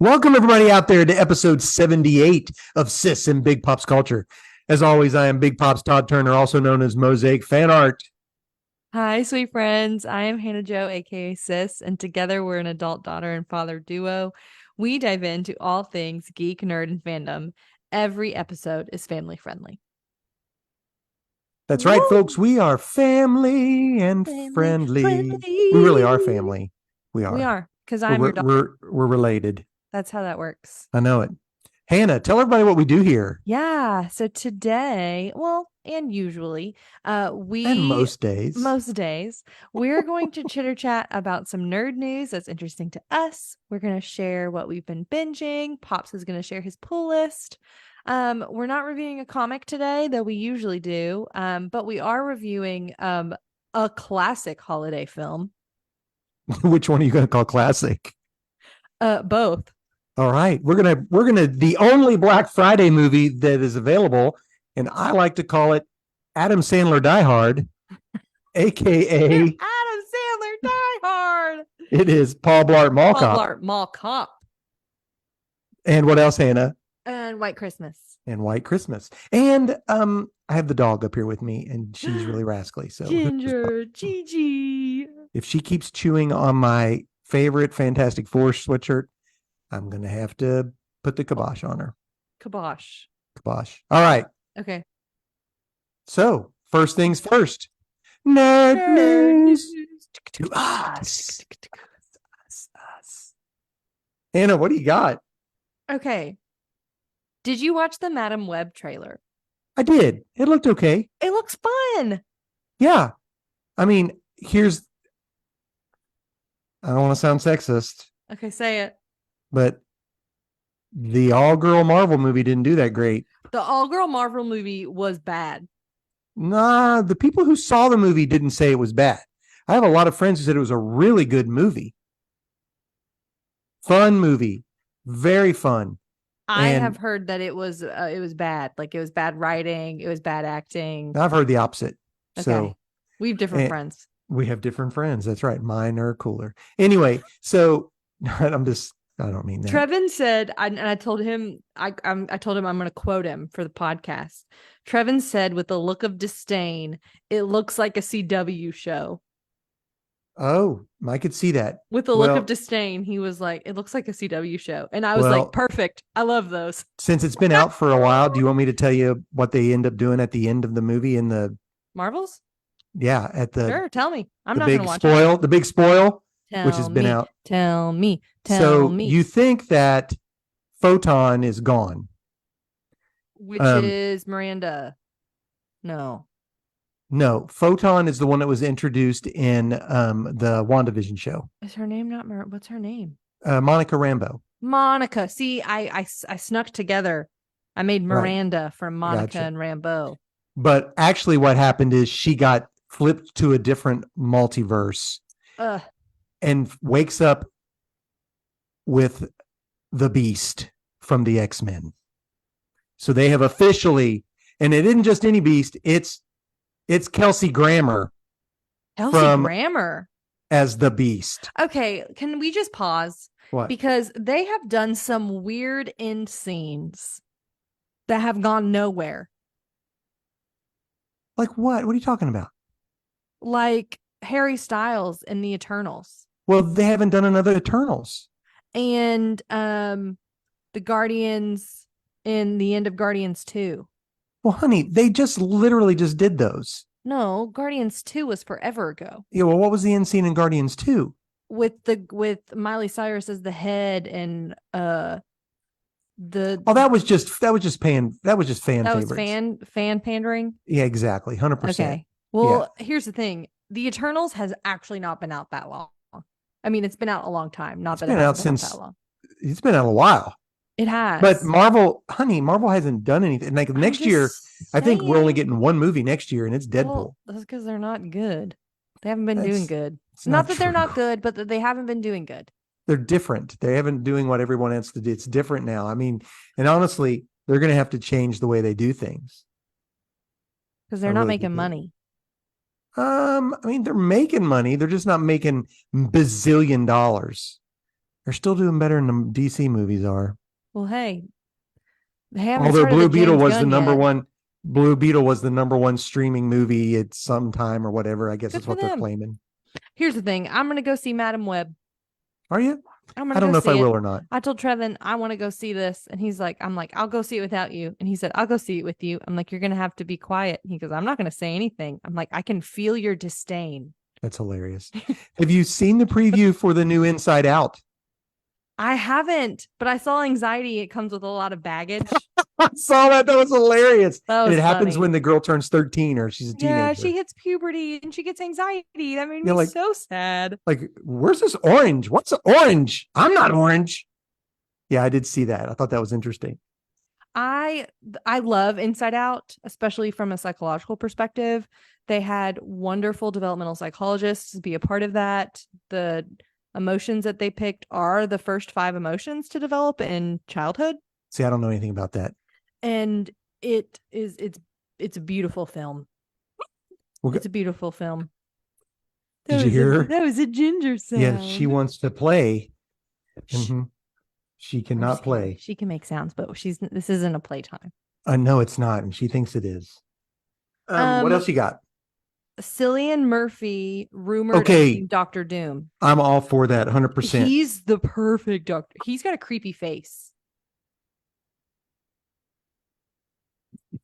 Welcome, everybody out there, to episode 78 of Sis and Big Pops Culture. As always, I am Big Pops Todd Turner, also known as Mosaic Fan Art. Hi, sweet friends. I am Hannah Jo, aka Sis, and together we're an adult daughter and father duo. We dive into all things geek, nerd, and fandom. Every episode is family friendly. That's right, Woo! folks. We are family and Family friendly. We really are friendly. family. We We are. are, because I'm We're, your daughter. we're related. That's how that works. I know it. Hannah, tell everybody what we do here. Yeah. So today, well, and usually, And we most days. most days we're going to chitter chat about some nerd news that's interesting to us. We're going to share what we've been binging. Pops is going to share his pull list. We're not reviewing a comic today, though we usually do. But we are reviewing a classic holiday film. Which one are you going to call classic? Both. All right. We're gonna the only Black Friday movie that is available, and I like to call it Adam Sandler Die Hard, aka Adam Sandler Die Hard. it is Paul Blart Mall Paul Cop. Blart Mall Cop. And what else, Hannah? And White Christmas. And White Christmas. And I have the dog up here with me, and she's really rascally. So Ginger, Gigi. if she keeps chewing on my favorite Fantastic Four sweatshirt, I'm gonna have to put the kibosh on her. Kibosh. Kibosh. All right. Okay. So first things first. Nerd Nerd news news. to us. Us. Hannah, what do you got? Okay. Did you watch the Madam Web trailer? I did. It looked okay. It looks fun. Yeah. I mean, I don't want to sound sexist, Okay, say it. but the all-girl Marvel movie didn't do that great. The all-girl Marvel movie was bad. Nah, the people who saw the movie didn't say it was bad. I have a lot of friends who said it was a really good movie. Fun movie. Very fun. I have heard that it was bad. Like it was bad writing, it was bad acting. I've heard the opposite. Okay. So we have different friends. We have different friends. That's right. Mine are cooler. Anyway, so I don't mean that. Trevin said, and I told him, I told him I'm going to quote him for the podcast. Trevin said, with a look of disdain, it looks like a CW show. Oh, I could see that. With a look of disdain, he was like, it looks like a CW show. And I was like, perfect. I love those. Since it's been out for a while, do you want me to tell you what they end up doing at the end of the movie in the Marvels? Yeah, at the Sure, tell me. I'm not going to watch it. The big spoil, tell which has been out. Tell me. You think that Photon is gone. Which is Miranda. No, Photon is the one that was introduced in the WandaVision show. Is her name not what's her name? Monica Rambeau. Monica. See, I snuck together. I made Miranda from Monica and Rambeau. But actually what happened is she got flipped to a different multiverse and wakes up with the Beast from the X-Men. So they have officially, and it isn't just any Beast, it's Kelsey Grammer. Grammer as the Beast. Okay, can we just pause? What? Because they have done some weird end scenes that have gone nowhere. Like what? What are you talking about? Like Harry Styles in the Eternals. Well, they haven't done another Eternals. And the Guardians in the end of Guardians 2. Well, honey, they just literally just did those. No, Guardians 2 was forever ago. Yeah, well, what was the end scene in Guardians 2? With Miley Cyrus as the head and that was just fan pandering. Yeah, exactly. 100%. Okay. Well, here's the thing. The Eternals has actually not been out that long. I mean, it's been out a long time. It's been out a while. It has. But Marvel hasn't done anything. Like next year, I think we're only getting one movie next year, and it's Deadpool. Well, that's because they're not good. They haven't been doing good. Not that they're not good, but that they haven't been doing good. They're different. They haven't doing what everyone else did. It's different now. I mean, and honestly, they're going to have to change the way they do things. Because they're not making money. I mean, they're making money. They're just not making bazillion dollars. They're still doing better than the DC movies are. Well, hey, they haven't Although started the James Gunn yet. Blue Beetle was the number one streaming movie at some time or whatever. I guess Good that's for what they're them. claiming. Here's the thing. I'm going to go see Madam Web. Are you? I'm going I to don't go know if I see it. will or not. I told Trevin, I want to go see this. And he's like, I'm like, I'll go see it without you. And he said, I'll go see it with you. I'm like, you're going to have to be quiet. He goes, I'm not going to say anything. I'm like, I can feel your disdain. That's hilarious. Have you seen the preview for the new Inside Out? I haven't, but I saw Anxiety. It comes with a lot of baggage. I saw that. That was hilarious. That was it happens funny. when the girl turns 13 or she's a teenager. Yeah, she hits puberty and she gets anxiety. That made me like, so sad. Like, where's this orange? What's orange? I'm not orange. Yeah, I did see that. I thought that was interesting. I love Inside Out, especially from a psychological perspective. They had wonderful developmental psychologists be a part of that. The emotions that they picked are the first 5 emotions to develop in childhood. See, I don't know anything about that. And it's a beautiful film. It's a beautiful film. Did you hear her? That was a ginger sound. Yes, she wants to play. Mm-hmm. She cannot play. She can make sounds, but this isn't a playtime. No, it's not, and she thinks it is. What else you got? Cillian Murphy rumored as being Dr. Doom. I'm all for that, 100%. He's the perfect doctor. He's got a creepy face.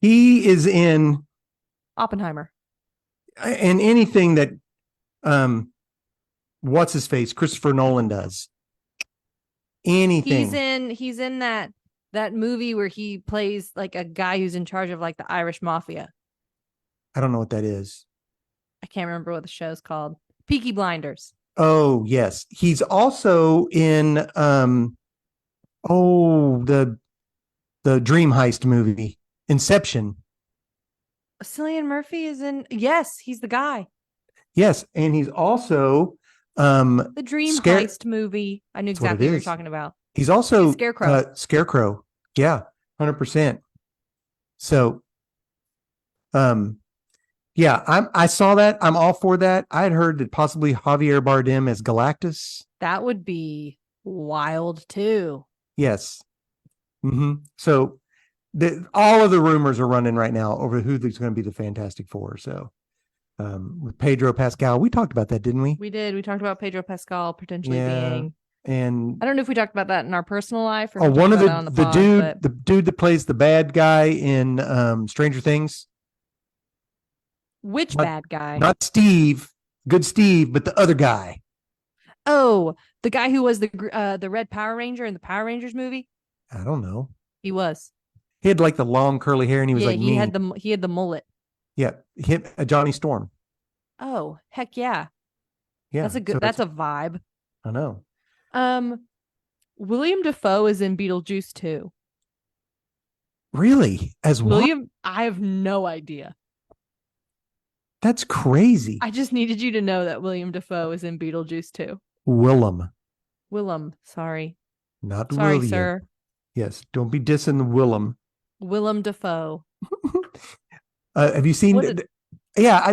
He is in Oppenheimer. And anything that what's his face? Christopher Nolan does. Anything. He's in that movie where he plays like a guy who's in charge of like the Irish mafia. I don't know what that is. I can't remember what the show's called. Peaky Blinders. Oh, yes. He's also in the Dream Heist movie, Inception. Cillian Murphy is in. Yes, he's the guy. Yes, and he's also the Dream Heist movie. I knew exactly what you're talking about. He's also Scarecrow. Scarecrow. Yeah, 100%. So, yeah, I saw that. I'm all for that. I had heard that possibly Javier Bardem as Galactus. That would be wild too. Yes. Mm-hmm. So all of the rumors are running right now over who's going to be the Fantastic Four. So with Pedro Pascal, we talked about that, didn't we? We did. We talked about Pedro Pascal potentially being. And I don't know if we talked about that in our personal life or one of the dude that plays the bad guy in Stranger Things. Which bad guy? Not Steve, good Steve, but the other guy. Oh, the guy who was the Red Power Ranger in the Power Rangers movie? I don't know. He was. He had like the long curly hair, and he was like he had the mullet. Yeah, Johnny Storm. Oh, heck yeah. Yeah. That's a vibe. I know. William Dafoe is in Beetlejuice 2. Really? As William? What? I have no idea. That's crazy. I just needed you to know that William Dafoe is in Beetlejuice 2. Willem. Sorry. Not sorry, William. Sir. Yes. Don't be dissing Willem. Willem Dafoe. Have you seen? Yeah. I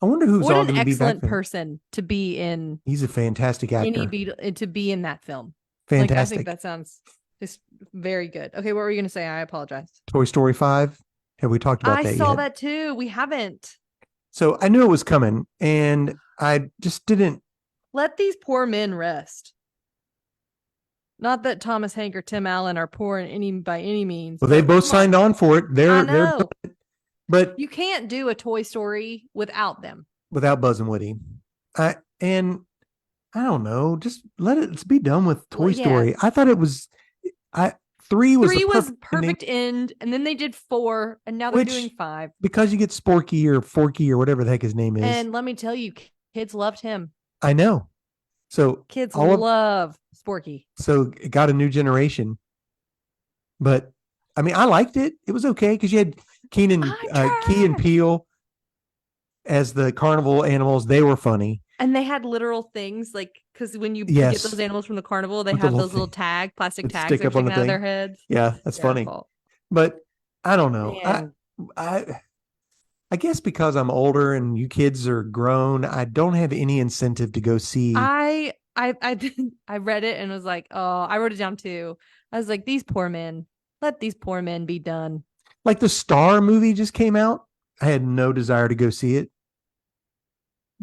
wonder who's all going to be back. What an excellent person to be in. He's a fantastic actor. To be in that film. Fantastic. I think that sounds just very good. Okay, what were you going to say? I apologize. Toy Story 5. Have we talked about that yet? I saw that too. We haven't. So I knew it was coming, and I just didn't. Let these poor men rest. Not that Thomas Hank or Tim Allen are poor by any means. Well, they both signed on for it. They're but you can't do a Toy Story without them. Without Buzz and Woody. I don't know. Just let's be done with Toy Story. I thought it was. 3 was perfect end, and then they did 4, and now they're doing 5 because you get Sporky or Forky or whatever the heck his name is. And let me tell you, kids loved him. I know. So kids love Sporky. So it got a new generation. But I mean, I liked it. It was okay because you had Key and Peele as the carnival animals. They were funny. And they had literal things like, because when you get those animals from the carnival, they have those little plastic tags that stick out of their heads. Yeah, that's funny. But I don't know. I guess because I'm older and you kids are grown, I don't have any incentive to go see I read it and was like, oh, I wrote it down too. I was like, these poor men. Let these poor men be done. Like the Star movie just came out. I had no desire to go see it.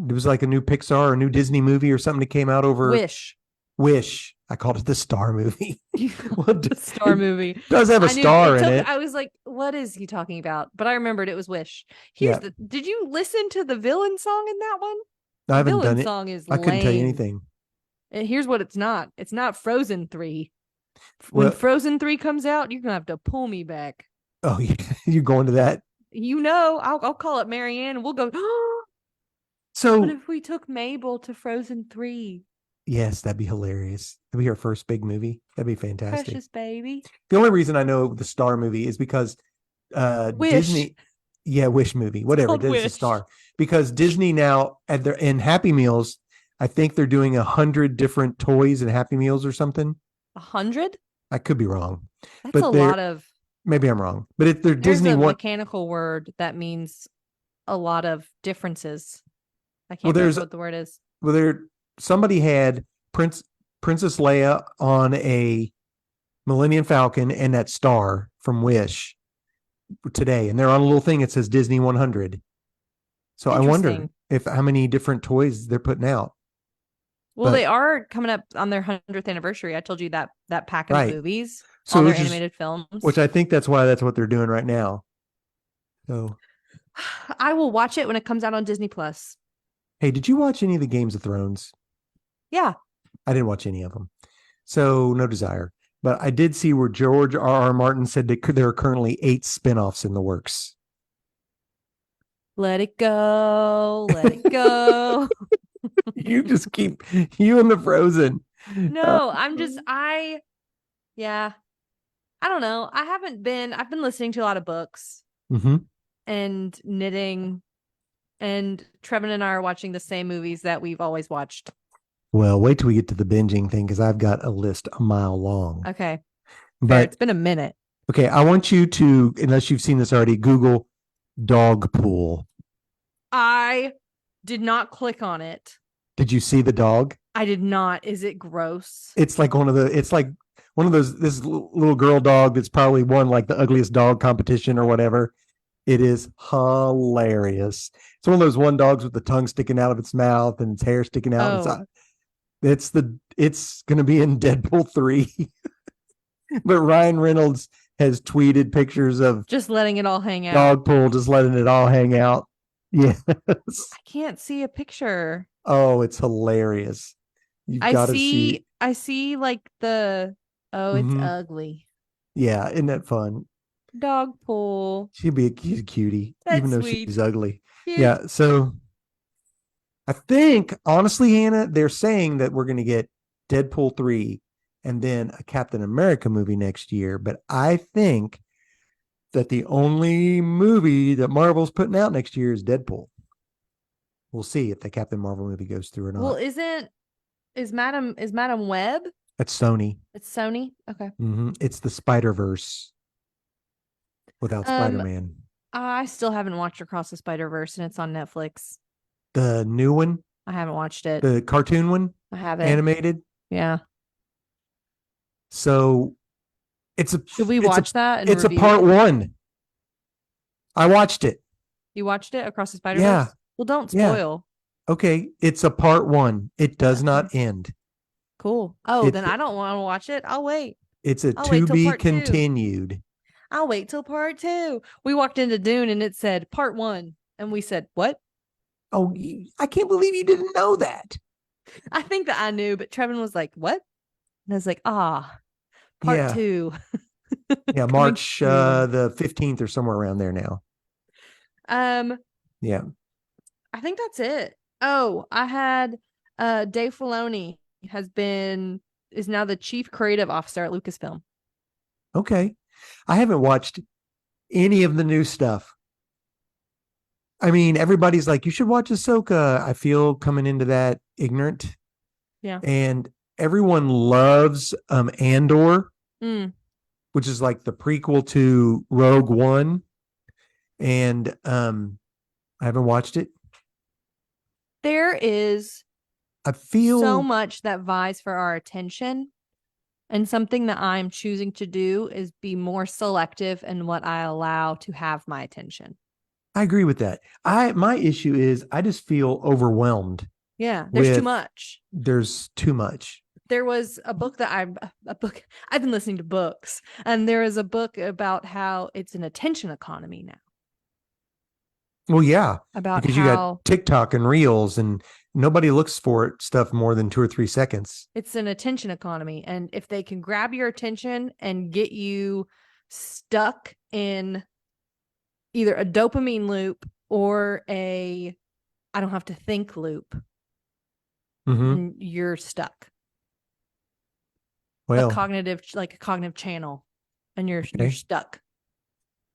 It was like a new Pixar or a new Disney movie or something that came out over Wish. Wish. I called it the Star movie. Well, The Star movie. does have a I knew star it in took. it. I was like, what is he talking about? But I remembered it was Wish. Yeah. Did you listen to the villain song in that one? I The haven't villain done it. song is I couldn't tell you lame. anything. And here's what it's not. It's not Frozen 3. When Well, Frozen 3 comes out, you're gonna have to pull me back. oh, you going to that? I'll call it Marianne and we'll go. So, What if we took Mabel to Frozen 3? yes, that'd be hilarious. That'd be our first big movie. That'd be fantastic. Precious baby. The only reason I know the Star movie is because Wish. Disney, yeah, Wish movie, whatever. It's called It's a Wish. Star because Disney now at their in Happy Meals, I think they're doing 100 different toys in Happy Meals or something. 100? I could be wrong, That's but a lot of. maybe I'm wrong. But if they're There's Disney a one, mechanical word that means a lot of differences. I well, can't remember what the word is. well, there somebody had Princess Leia on a Millennium Falcon and that star from Wish today, and they're on a little thing that says Disney 100. So I wonder if how many different toys they're putting out. Well, they are coming up on their 100th anniversary. I told you that packet of movies, so all their animated films. Which I think that's what they're doing right now. So I will watch it when it comes out on Disney Plus. Hey, did you watch any of the Games of Thrones? Yeah. I didn't watch any of them. So no desire. But I did see where George R.R. Martin said that there are currently 8 spinoffs in the works. Let it go. Let it go. You just keep you and the Frozen. No, yeah. I don't know. I've been listening to a lot of books and knitting, and Trevin and I are watching the same movies that we've always watched. Well, wait till we get to the binging thing because I've got a list a mile long. Okay. But fair. It's been a minute. Okay, I want you to, unless you've seen this already, Google Dogpool. I did not click on it. Did you see the dog? I did not. Is it gross? It's like one of those, this little girl dog that's probably won like the ugliest dog competition or whatever. It is hilarious. It's one of those dogs with the tongue sticking out of its mouth and its hair sticking out. Oh. It's going to be in Deadpool 3. But Ryan Reynolds has tweeted pictures of just letting it all hang out. Dogpool, just letting it all hang out. Yes. I can't see a picture. Oh, it's hilarious. You've got to see. I see like it's ugly. Yeah, isn't that fun? Dogpool. She's a cutie, That's even though sweet. she's ugly. Cute. Yeah, so I think, honestly, Hannah, they're saying that we're going to get Deadpool 3 and then a Captain America movie next year. But I think that the only movie that Marvel's putting out next year is Deadpool. We'll see if the Captain Marvel movie goes through or not. Well, is Madam Web? That's Sony. It's Sony? Okay. It's the Spider-Verse without Spider-Man. I still haven't watched Across the Spider-Verse, and it's on Netflix. The new one? I haven't watched it. The cartoon one? I haven't. Animated? Yeah. So should we watch that? It's a part 1. I watched it. You watched it, Across the Spider-Verse? Yeah. Well, don't spoil. Yeah. Okay. It's a part 1. It does not end. Cool. Oh, then I don't want to watch it. I'll wait. It's to be continued. I'll wait till part 2. We walked into Dune and it said part 1. And we said, what? Oh, I can't believe you didn't know that. I think that I knew, but Trevin was like, what? And I was like, part 2. Yeah, March the 15th or somewhere around there now. Yeah. I think that's it. Oh, I had Dave Filoni is now the chief creative officer at Lucasfilm. Okay. I haven't watched any of the new stuff. I mean, everybody's like, you should watch Ahsoka. I feel coming into that ignorant. Yeah. And everyone loves Andor, which is like the prequel to Rogue One. And I haven't watched it. There is I feel so much that vies for our attention. And something that I'm choosing to do is be more selective in what I allow to have my attention. I agree with that. My issue is I just feel overwhelmed Yeah, there's too with much. there's too much. There was a book that I've been listening to books, and there is a book about how it's an attention economy now. Well, yeah, About because you got how TikTok and Reels, and nobody looks for stuff more than 2 or 3 seconds. it's an attention economy, and if they can grab your attention and get you stuck in either a dopamine loop or a I don't have to think loop, Mm-hmm. you're stuck. Well, Like a cognitive channel, and you're okay. stuck.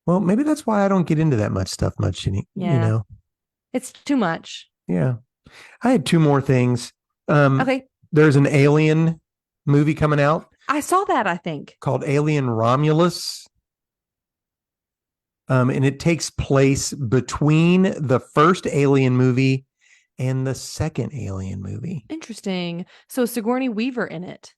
Well, maybe that's why I don't get into that much stuff much. Yeah. It's too much. Yeah. I had two more things. Okay. There's an Alien movie coming out I saw that, I think. called Alien Romulus. And it takes place between the first Alien movie and the second Alien movie. Interesting. So Sigourney Weaver in it.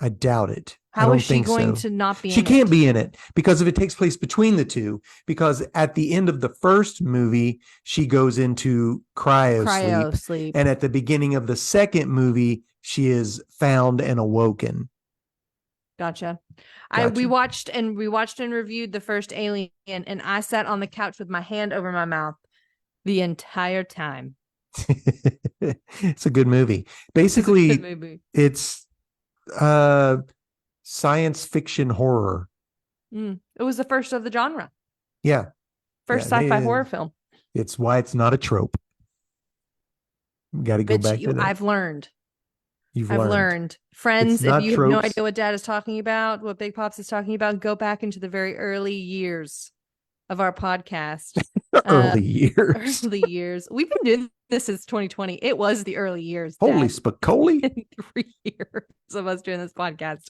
I doubt it. How is she going to not be in it? She can't be in it because if it takes place between the two, because at the end of the first movie, she goes into cryo sleep. And at the beginning of the second movie, she is found and awoken. Gotcha. We watched and reviewed the first Alien, and I sat on the couch with my hand over my mouth the entire time. It's a good movie. Basically, it's science fiction horror. It was the first of the genre. Yeah. First sci-fi horror film. It's why it's not a trope. Got to go back to that. I've learned. I've learned. Friends, if you have no idea what Dad is talking about, what Big Pops is talking about, go back into the very early years of our podcast. Early years. We've been doing this since 2020. It was the early years. Holy spicoli. 3 years of us doing this podcast.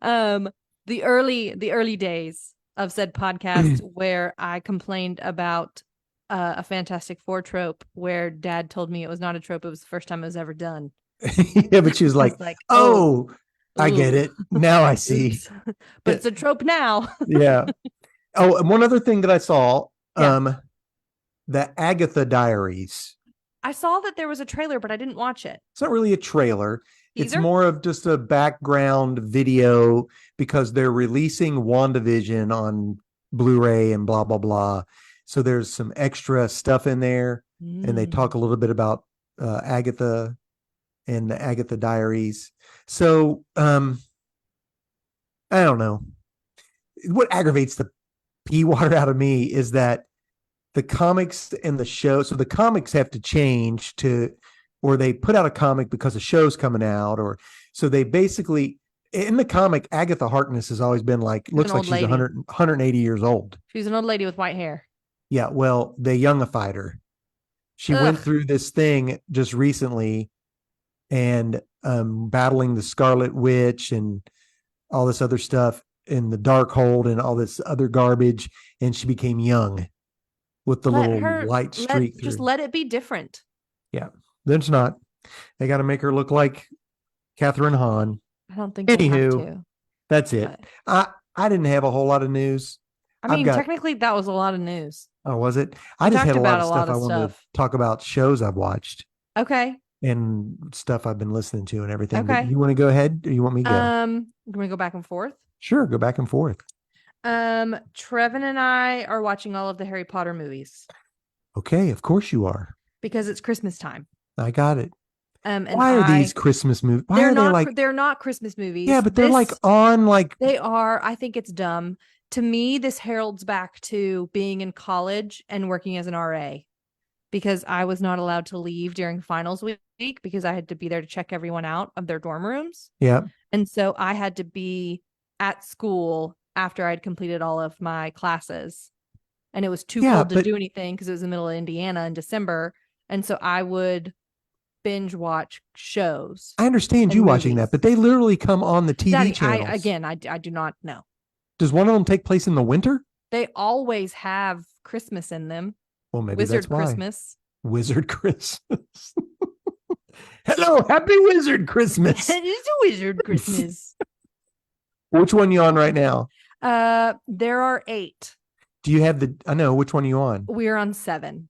The early days of said podcast where I complained about a Fantastic Four trope where Dad told me it was not a trope. It was the first time it was ever done. Yeah, but she was like, oh, I get it. Now I see. But it's a trope now. Yeah. Oh, and one other thing that I saw, the Agatha Diaries. I saw that there was a trailer, but I didn't watch it. It's not really a trailer. Teaser? It's more of just a background video because they're releasing WandaVision on Blu-ray and blah, blah, blah. So there's some extra stuff in there. And they talk a little bit about Agatha and the Agatha Diaries. So I don't know. What aggravates the pea water out of me is that the comics and the show, so the comics have to change or they put out a comic because a show's coming out, or so they basically, in the comic, Agatha Harkness has always been looks like she's 180 years old. She's an old lady with white hair. Yeah, well, they youngified her. She went through this thing just recently and battling the Scarlet Witch and all this other stuff in the Darkhold and all this other garbage, and she became young with the light streak through. Just let it be different. Yeah, then it's not. They got to make her look like Catherine Hahn. I don't think they have to. That's it. I didn't have a whole lot of news. I mean, technically, that was a lot of news. Oh, was it? I just had a lot of stuff I wanted to talk about, shows I've watched. Okay. And stuff I've been listening to and everything. Okay. But you want to go ahead or you want me to go? Can we go back and forth? Sure, go back and forth. Trevin and I are watching all of the Harry Potter movies. Okay, of course you are. Because it's Christmas time. I got it. And why are these Christmas movies? They're not Christmas movies. Yeah, but they're They are. I think it's dumb. To me, this heralds back to being in college and working as an RA. Because I was not allowed to leave during finals week because I had to be there to check everyone out of their dorm rooms. Yeah. And so I had to be at school after I'd completed all of my classes. And it was too cold to do anything because it was in the middle of Indiana in December. And so I would binge watch shows. I understand you watching that, but they literally come on the TV channels. I do not know. Does one of them take place in the winter? They always have Christmas in them. Well, maybe that's why. Christmas. Wizard Christmas. Hello, happy Wizard Christmas. It is a wizard Christmas. Which one you on right now? There are 8. Do you have I know, which one are you on? We're on 7.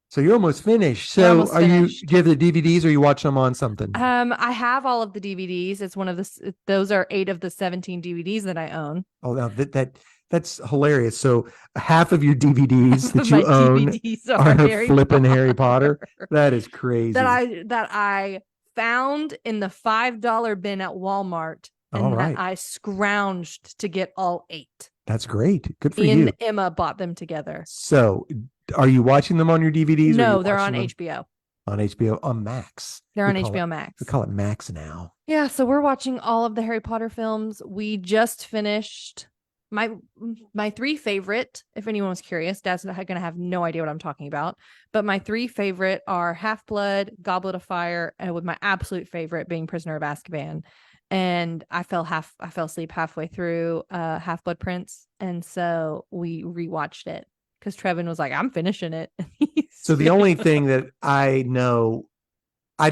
So you're almost finished. We're So almost do you finished. have the DVDs or you watch them on something? I have all of the DVDs. It's one of those are 8 of the 17 DVDs that I own. Oh, now that's hilarious. So half of your DVDs that My you own DVDs are flipping Harry Potter. That is crazy. That I found in the $5 bin at Walmart, and that I scrounged to get all 8. That's great. Good for you. you. And Emma bought them together. So, are you watching them on your DVDs? No, they're on HBO. On HBO, on Max. They're on HBO Max. We call it Max now. Yeah, so we're watching all of the Harry Potter films. We just finished my 3 favorite. If anyone was curious, Dad's going to have no idea what I'm talking about. But my 3 favorite are Half-Blood, Goblet of Fire, and with my absolute favorite being Prisoner of Azkaban. And I fell asleep halfway through Half-Blood Prince, and so we rewatched it because Trevin was like, "I'm finishing it." So the only thing that I know, I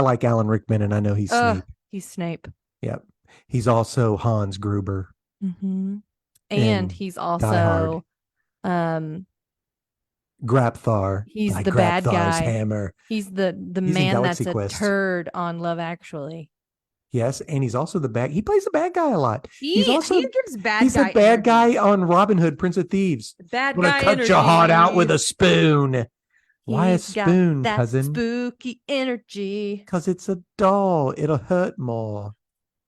like Alan Rickman, and I know he's Snape. He's Snape. Yep, he's also Hans Gruber, and he's also Grabthar. He's the bad guy. Hammer. He's the man that's a turd on Love Actually. Yes, and he's also he plays the bad guy a lot. He gives bad he's guy the bad energy. Guy on Robin Hood, Prince of Thieves. Bad guy cut energy. Your heart out with a spoon. Why a spoon, that cousin? Spooky energy. Because it's a doll. It'll hurt more.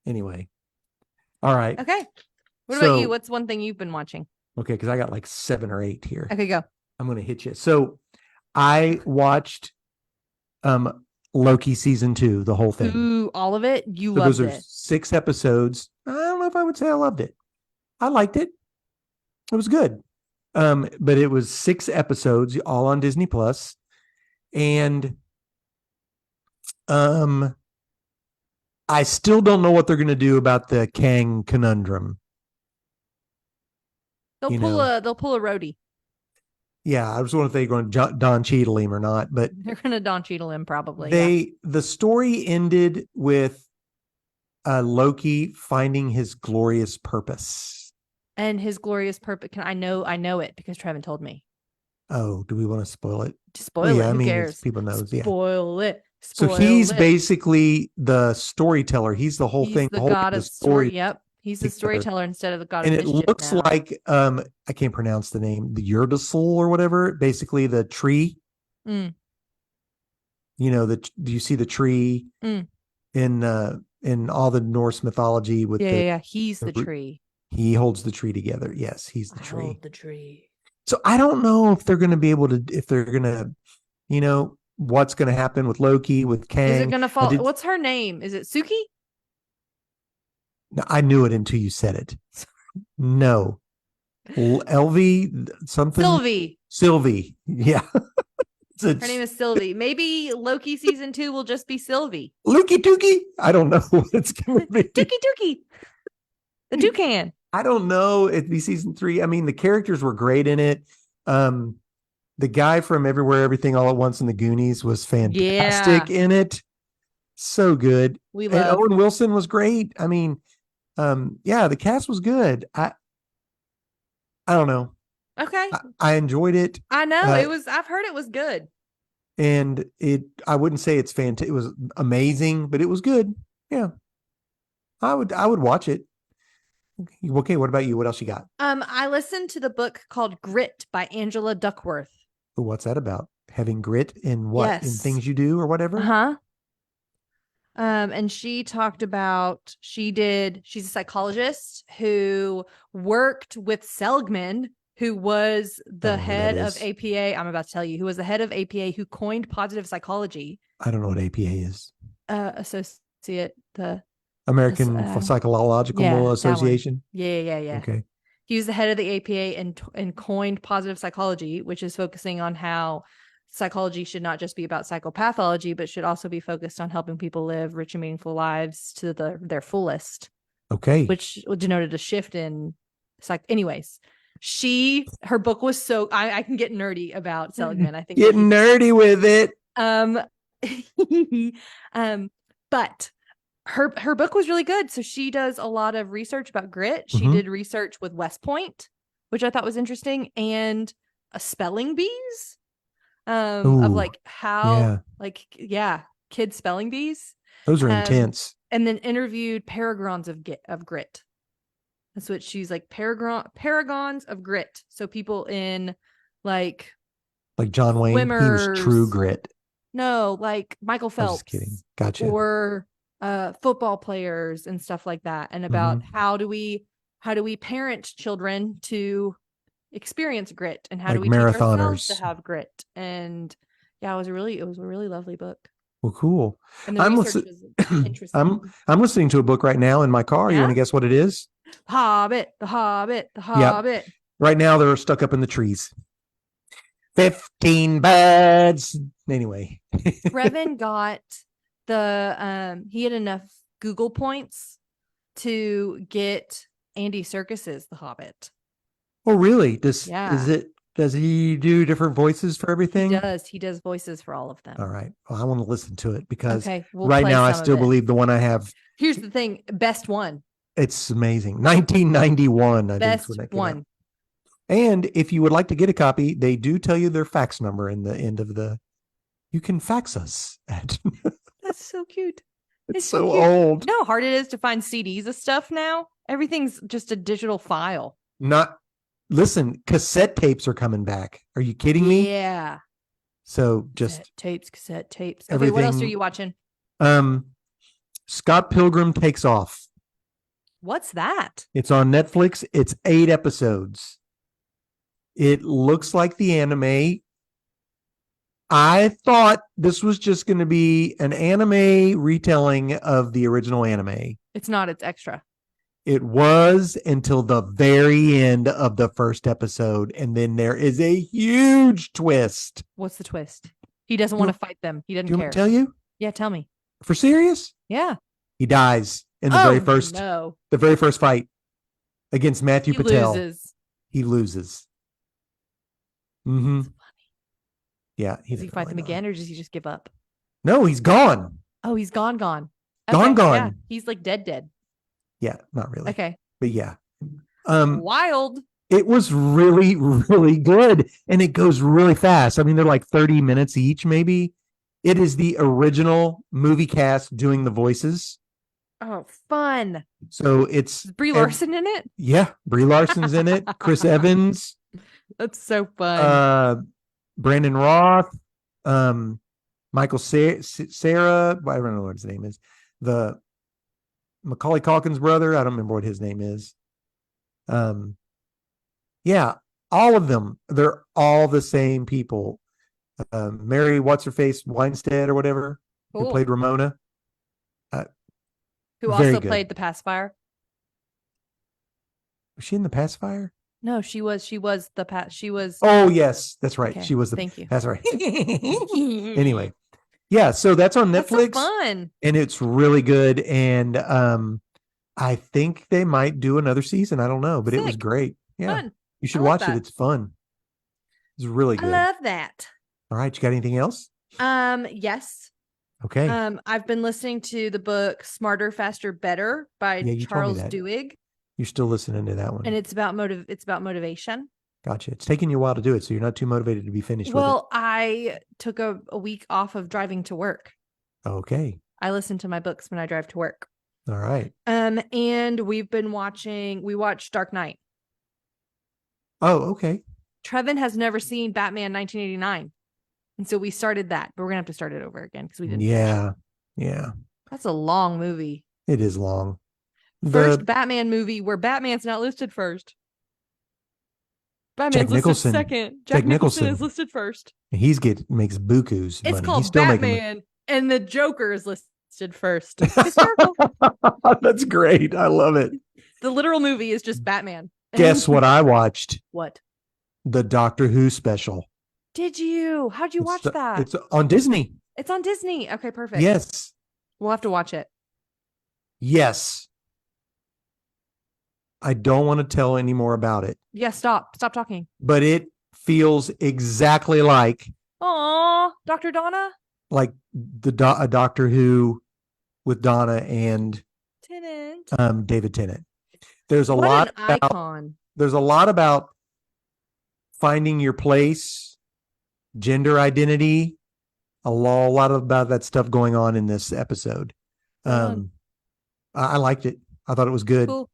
Anyway. All right. Okay. What about you? What's one thing you've been watching? Okay, because I got like 7 or 8 here. Okay, go. I'm going to hit you. So I watched Loki season 2, the whole thing. Ooh, all of it? You loved it. Those are 6 episodes. I don't know if I would say I loved it. I liked it. It was good. But it was 6 episodes, all on Disney Plus. And I still don't know what they're going to do about the Kang conundrum. They'll pull a Rhodey. Yeah, I was wondering if they're going to Don Cheadle him or not, but they're going to Don Cheadle him probably. The story ended with Loki finding his glorious purpose. And his glorious purpose. I know it because Trevin told me. Oh, do we want to spoil it? Just spoil it. Who cares? People know. Spoil it. So he's basically the storyteller. He's the whole thing. The god of story. Yep. He's the storyteller instead of the god of mischief. And it looks like I can't pronounce the name, the Yggdrasil or whatever. Basically, the tree. You know, do you see the tree in all the Norse mythology? With he's the tree. He holds the tree together. Yes, he's the tree. Hold the tree. So I don't know if they're going to be able to, if they're going to, what's going to happen with Loki, with Kang. Is it going to fall? What's her name? Is it Suki? No, I knew it until you said it. No. Elvie, something. Sylvie. Yeah. Her name is Sylvie. Maybe Loki season 2 will just be Sylvie. Looky Dookie. I don't know what it's going to be. Dookie. The toucan. I don't know. It'd be season 3. I mean, the characters were great in it. The guy from Everywhere, Everything, All at Once in the Goonies was fantastic in it. So good. And Owen Wilson was great. I mean, the cast was good. I don't know. Okay. I enjoyed it. I know I've heard it was good. And I wouldn't say it's fantastic. It was amazing, but it was good. Yeah. I would watch it. Okay. What about you? What else you got? I listened to the book called Grit by Angela Duckworth. What's that about? Having grit in what? Yes. In things you do or whatever? Uh-huh. And she talked about, she's a psychologist who worked with Seligman, who was the head of APA. I'm about to tell you, who was the head of APA, who coined positive psychology. I don't know what APA is. Associate, the American Psychological Association. Yeah. Okay. He was the head of the APA and coined positive psychology, which is focusing on how psychology should not just be about psychopathology, but should also be focused on helping people live rich and meaningful lives to their fullest. Okay. Which denoted a shift in anyways. Her book was so I can get nerdy about Seligman. I think get nerdy with it. But her book was really good. So she does a lot of research about grit. She Mhm. did research with West Point, which I thought was interesting, and a spelling bees. Of Ooh, like how yeah. kids spelling bees. Those are intense. And then interviewed paragons of grit. That's what she's like, paragons of grit. So people in like John Wayne, he was true swimmers. grit. No, like Michael I was just Phelps. kidding. Gotcha. Or football players and stuff like that. And about how do we parent children to experience grit, and how do Like we teach ourselves to marathoners. have grit? And yeah, it was a really lovely book. Well, cool. And the I'm research listen- was interesting. I'm listening to a book right now in my car. You Yeah? want to guess what it is? Hobbit, the Hobbit, the Yep. Hobbit. Right now they're stuck up in the trees. 15 birds. Anyway. Trevin got he had enough Google points to get Andy Serkis's The Hobbit. Oh, really? Does he do different voices for everything? He does voices for all of them. All right. Well, I want to listen to it because we'll right now I still believe the one I have. Here's the thing, best one. It's amazing. 1991, I best think. Best one. And if you would like to get a copy, they do tell you their fax number in the end of you can fax us at. That's so cute. It's so cute. Old. You know how hard it is to find CDs of stuff now? Everything's just a digital file. Listen, cassette tapes are coming back. Are you kidding me? Yeah. So just cassette tapes. Okay, what else are you watching? Scott Pilgrim Takes Off. What's that? It's on Netflix. It's 8 episodes. It looks like the anime. I thought this was just going to be an anime retelling of the original anime. It's not. It's extra. It was until the very end of the first episode. And then there is a huge twist. What's the twist? He doesn't want to fight them. He doesn't care. Do you want me to tell you? Yeah, tell me. For serious? Yeah. He dies in the very first fight against Matthew Patel. He loses. Mm-hmm. Yeah. Does he fight them again, or does he just give up? No, he's gone. Oh, he's gone. Gone. Yeah. He's like dead. Yeah, not really. Okay. But yeah. Wild. It was really, really good. And it goes really fast. I mean, they're like 30 minutes each, maybe. It is the original movie cast doing the voices. Oh, fun. So it's is Brie Larson in it? Yeah, Brie Larson's in it. Chris Evans. That's so fun. Brandon Roth, Michael Sarah, I don't know what his name is. The Macaulay Culkin's brother. I don't remember what his name is. Yeah, all of them. They're all the same people. Mary, what's her face, Weinstead or whatever, who played Ramona. Who also played the pacifier. Was she in the pacifier? No, she was she was. Oh, yes, that's right. Okay, she was thank you. That's right. Anyway, yeah, so that's on Netflix. That's so fun. And it's really good. And I think they might do another season. I don't know, but It was great. Yeah. Fun. You should watch it. It's fun. It's really good. I love that. All right. You got anything else? Yes. Okay. I've been listening to the book Smarter, Faster, Better by Charles Duhigg. You're still listening to that one. And it's about motivation. Gotcha. It's taking you a while to do it, so you're not too motivated to be finished with it. Well, I took a week off of driving to work. Okay. I listen to my books when I drive to work. All right. And we watched Dark Knight. Oh, okay. Trevin has never seen Batman 1989. And so we started that, but we're gonna have to start it over again because we didn't. Yeah. That's a long movie. It is long. First Batman movie where Batman's not listed first. Batman's listed second. Jack Nicholson is listed first. He's makes bukus money. It's called He's still Batman, and the Joker is listed first. That's great. I love it. The literal movie is just Batman. Guess what I watched? What? The Doctor Who special. Did you? How'd you watch that? It's on Disney. It's on Disney. Okay, perfect. Yes. We'll have to watch it. Yes. I don't want to tell any more about it. Yeah, stop talking. But it feels exactly like. Aw, Dr. Donna? like a Doctor Who with Donna and Tennant. David Tennant. There's a What lot an about, icon. there's a lot about finding your place, gender identity, a lot about that stuff going on in this episode. Right on. I liked it. I thought it was good. Cool.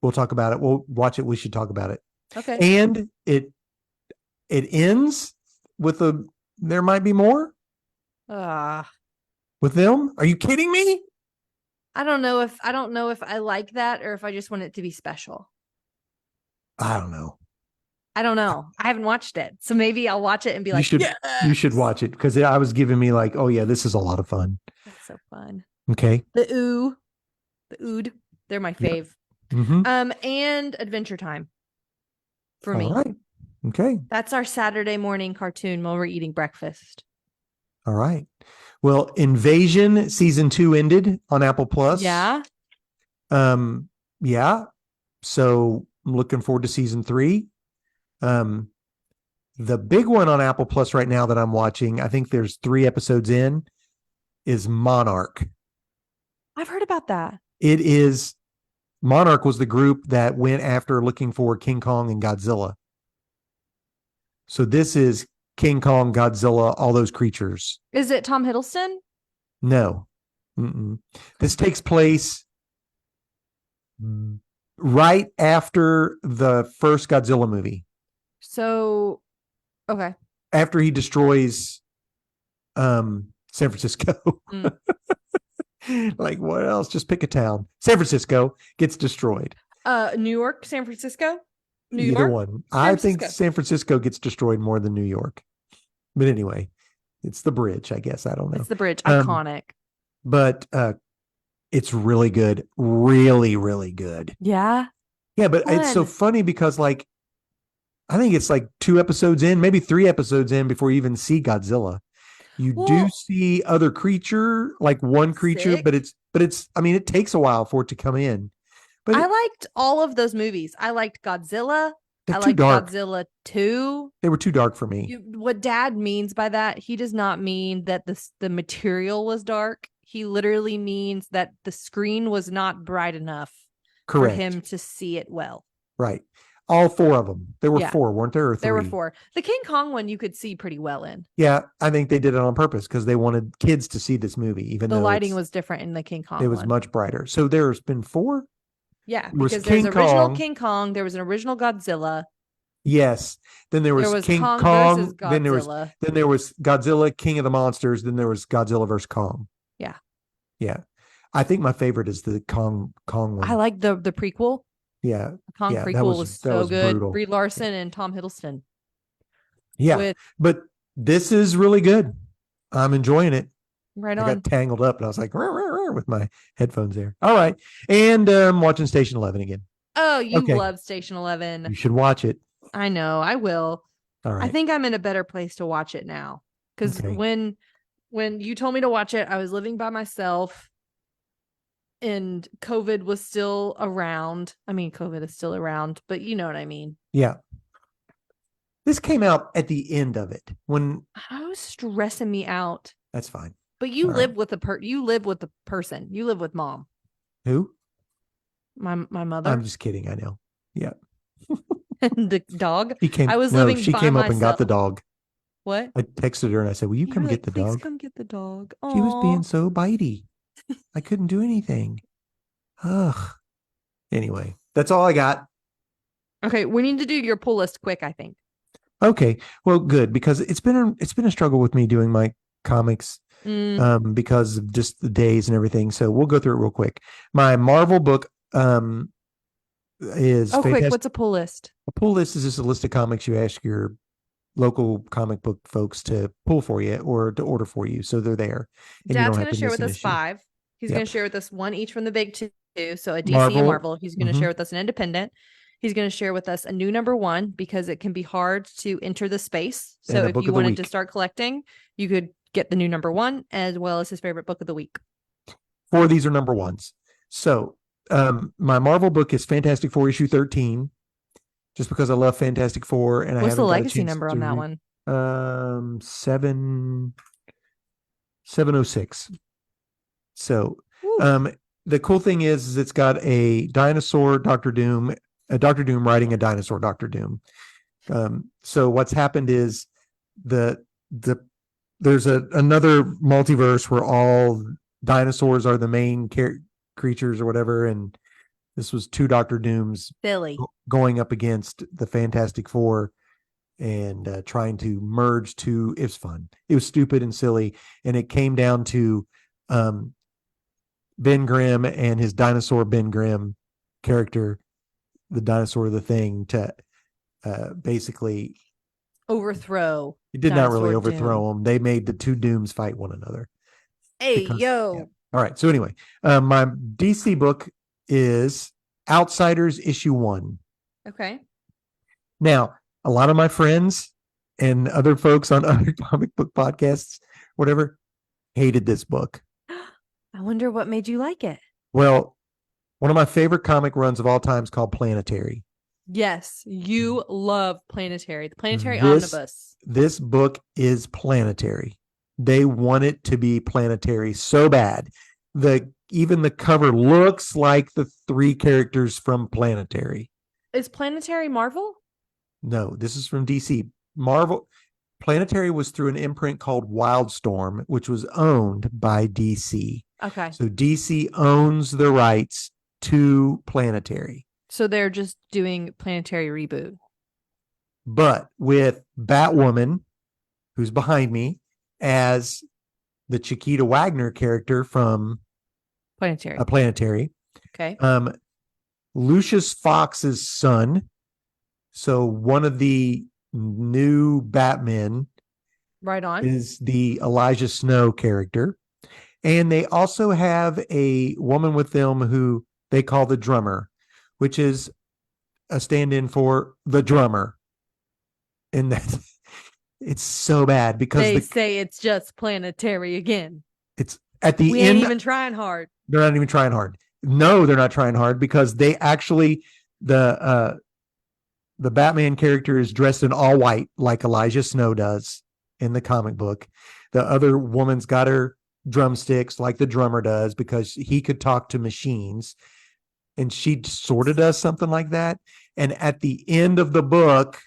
We'll talk about it. We'll watch it. We should talk about it. Okay. And it ends with there might be more with them. Are you kidding me? I don't know if I like that or if I just want it to be special. I don't know. I haven't watched it. So maybe I'll watch it and be like, you should watch it because I was giving me like, oh yeah, this is a lot of fun. That's so fun. Okay. The Ood, they're my fave. Yep. Mm-hmm. And Adventure Time for me. All right. Okay. That's our Saturday morning cartoon while we're eating breakfast. All right. Well, Invasion season 2 ended on Apple Plus. Yeah. Yeah. So I'm looking forward to season 3. The big one on Apple Plus right now that I'm watching, I think there's 3 episodes in, is Monarch. I've heard about that. It is Monarch was the group that went after looking for King Kong and Godzilla. So this is King Kong, Godzilla, all those creatures. Is it Tom Hiddleston? No. This takes place right after the first Godzilla movie. So, okay. After he destroys San Francisco. Like, what else? Just pick a town. San Francisco gets destroyed. New York, San Francisco? Either one. I think San Francisco gets destroyed more than New York. But anyway, it's the bridge, I guess. I don't know. It's the bridge. Iconic. But it's really good. Really, really good. Yeah. Yeah, but it's so funny because like I think it's like 2 episodes in, maybe 3 episodes in before you even see Godzilla. You do see other creature, like one creature, but it's I mean, it takes a while for it to come in. But I liked all of those movies. I liked Godzilla. I liked Godzilla 2. They were too dark for me. What Dad means by that, he does not mean that the material was dark. He literally means that the screen was not bright enough for him to see it well. Right. All 4 of them. There were 4, weren't there? Or 3? There were 4. The King Kong one you could see pretty well in. Yeah, I think they did it on purpose because they wanted kids to see this movie, even though the lighting was different in the King Kong. It was much brighter. So there's been 4? Yeah, because there's original King Kong, there was an original Godzilla. Yes. Then there was King Kong, then there was Godzilla, King of the Monsters, then there was Godzilla vs. Kong. Yeah. Yeah. I think my favorite is the Kong one. I like the prequel. Yeah. The Kong prequel was so good. Brutal. Brie Larson and Tom Hiddleston. Yeah. But this is really good. I'm enjoying it. Right on. I got tangled up and I was like, rah, rah, rah, with my headphones there. All right. And watching Station 11 again. Oh, you love Station 11. You should watch it. I know. I will. All right. I think I'm in a better place to watch it now. Because when you told me to watch it, I was living by myself. And COVID was still around. I mean, COVID is still around, but you know what I mean. Yeah. This came out at the end of it when I was stressing me out. That's fine. But you live with you live with the person. You live with Mom. Who? My mother. I'm just kidding. I know. Yeah. And the dog. She came up and got the dog. What? I texted her and I said, will you come get the dog? Please come get the dog. Aww. She was being so bitey. I couldn't do anything. Ugh. Anyway, that's all I got. Okay, we need to do your pull list quick, I think. Okay. Well, good, because it's been a struggle with me doing my comics because of just the days and everything. So we'll go through it real quick. My Marvel book is quick, what's a pull list? A pull list is just a list of comics you ask your local comic book folks to pull for you or to order for you, so they're there. Dad's going to share with us 5. He's going to share with us 1 each from the big 2, so a DC and Marvel. He's going to share with us an independent. He's going to share with us a new number 1 because it can be hard to enter the space. So if you wanted to start collecting, you could get the new number 1 as well as his favorite book of the week. 4 of these are number 1s. So my Marvel book is Fantastic Four issue 13, just because I love Fantastic Four. And what's the legacy number on that one? 7. 706. So, the cool thing is it's got a dinosaur Doctor Doom, a Doctor Doom riding a dinosaur Doctor Doom. So what's happened is there's another multiverse where all dinosaurs are the main creatures or whatever, and this was two Doctor Dooms going up against the Fantastic Four and trying to merge two. It was fun. It was stupid and silly, and it came down to Ben Grimm and his dinosaur Ben Grimm character, the dinosaur, the Thing, to basically overthrow. It did not really overthrow them. They made the two Dooms fight one another. Hey, yo. Yeah. All right. So anyway, my DC book is Outsiders issue 1. Okay. Now, a lot of my friends and other folks on other comic book podcasts, whatever, hated this book. I wonder what made you like it. Well, one of my favorite comic runs of all time is called Planetary. Yes, you love Planetary, the Planetary Omnibus. This book is Planetary. They want it to be Planetary so bad. Even the cover looks like the 3 characters from Planetary. Is Planetary Marvel? No, this is from DC. Planetary was through an imprint called Wildstorm, which was owned by DC. Okay. So DC owns the rights to Planetary. So they're just doing Planetary reboot. But with Batwoman, who's behind me, as the Chiquita Wagner character from Planetary. Okay. Lucius Fox's son. So one of the new Batmen. Right on. Is the Elijah Snow character. And they also have a woman with them who they call the Drummer, which is a stand-in for the drummer. And that it's so bad because they say it's just Planetary again. It's at the we end. Ain't even trying hard. They're not even trying hard. No, they're not trying hard because they actually the Batman character is dressed in all white like Elijah Snow does in the comic book. The other woman's got her drumsticks like the drummer does because he could talk to machines. And she sort of does something like that. And at the end of the book,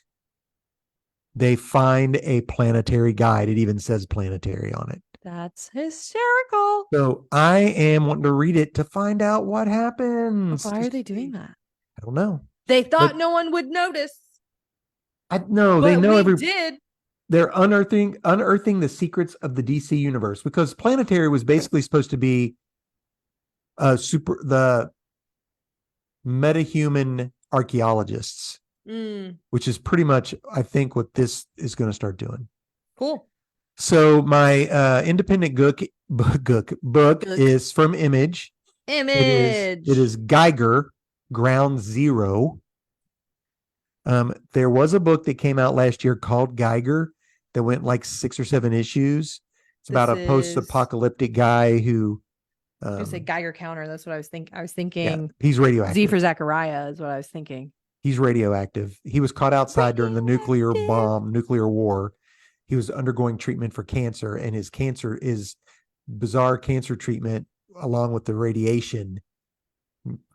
they find a Planetary guide. It even says Planetary on it. That's hysterical. So I am wanting to read it to find out what happens. Why are they doing that? I don't know. They thought no one would notice. They know did. They're unearthing the secrets of the DC universe because Planetary was basically supposed to be the metahuman archaeologists, which is pretty much, I think, what this is going to start doing. Cool. So my independent book is from Image. It is Geiger, Ground Zero. There was a book that came out last year called Geiger that went like 6 or 7 issues. It's about a post-apocalyptic guy who I was say Geiger counter. That's what I was thinking. I was thinking he's radioactive. Z for Zachariah is what I was thinking. He's radioactive. He was caught outside during the nuclear war. He was undergoing treatment for cancer, and his cancer is bizarre cancer treatment along with the radiation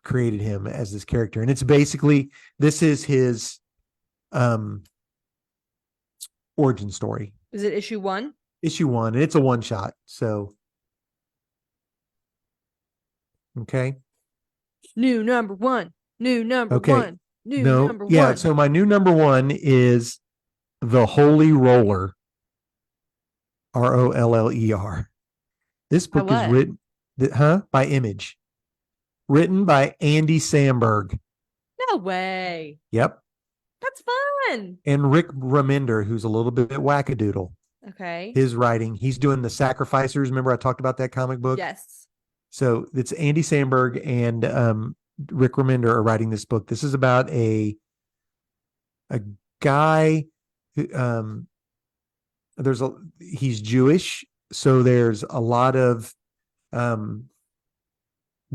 created him as this character. And it's basically, this is his origin story. Is it issue 1? Issue 1, and it's a one shot. So okay. New number 1. New number 1. New number 1. Yeah, so my new number 1 is The Holy Roller. Roller. This book is written by Image. Written by Andy Samberg. No way. Yep. That's fun. And Rick Remender, who's a little bit wackadoodle. Okay. His writing. He's doing The Sacrificers. Remember I talked about that comic book? Yes. So it's Andy Samberg and Rick Remender are writing this book. This is about a guy who he's Jewish, so there's a lot of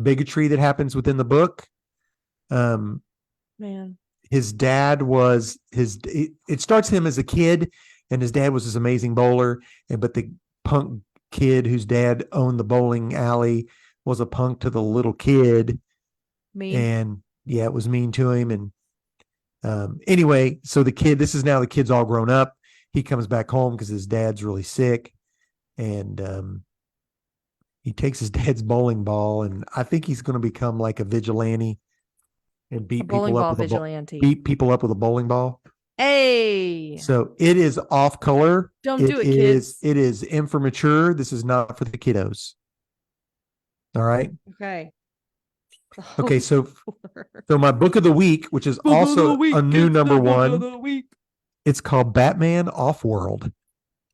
bigotry that happens within the book. Man. His dad was it starts him as a kid, and his dad was this amazing bowler, but the punk kid whose dad owned the bowling alley was a punk to the little kid. Mean. And yeah, it was mean to him. And anyway, so this is now the kid's all grown up. He comes back home because his dad's really sick. And he takes his dad's bowling ball, and I think he's going to become like a vigilante and beat people up with a bowling ball. Hey. So it is off color. Don't do it, kids. It is immature. This is not for the kiddos. All right. Okay. Okay. So my book of the week, which is also a new number one, it's called Batman Off-World.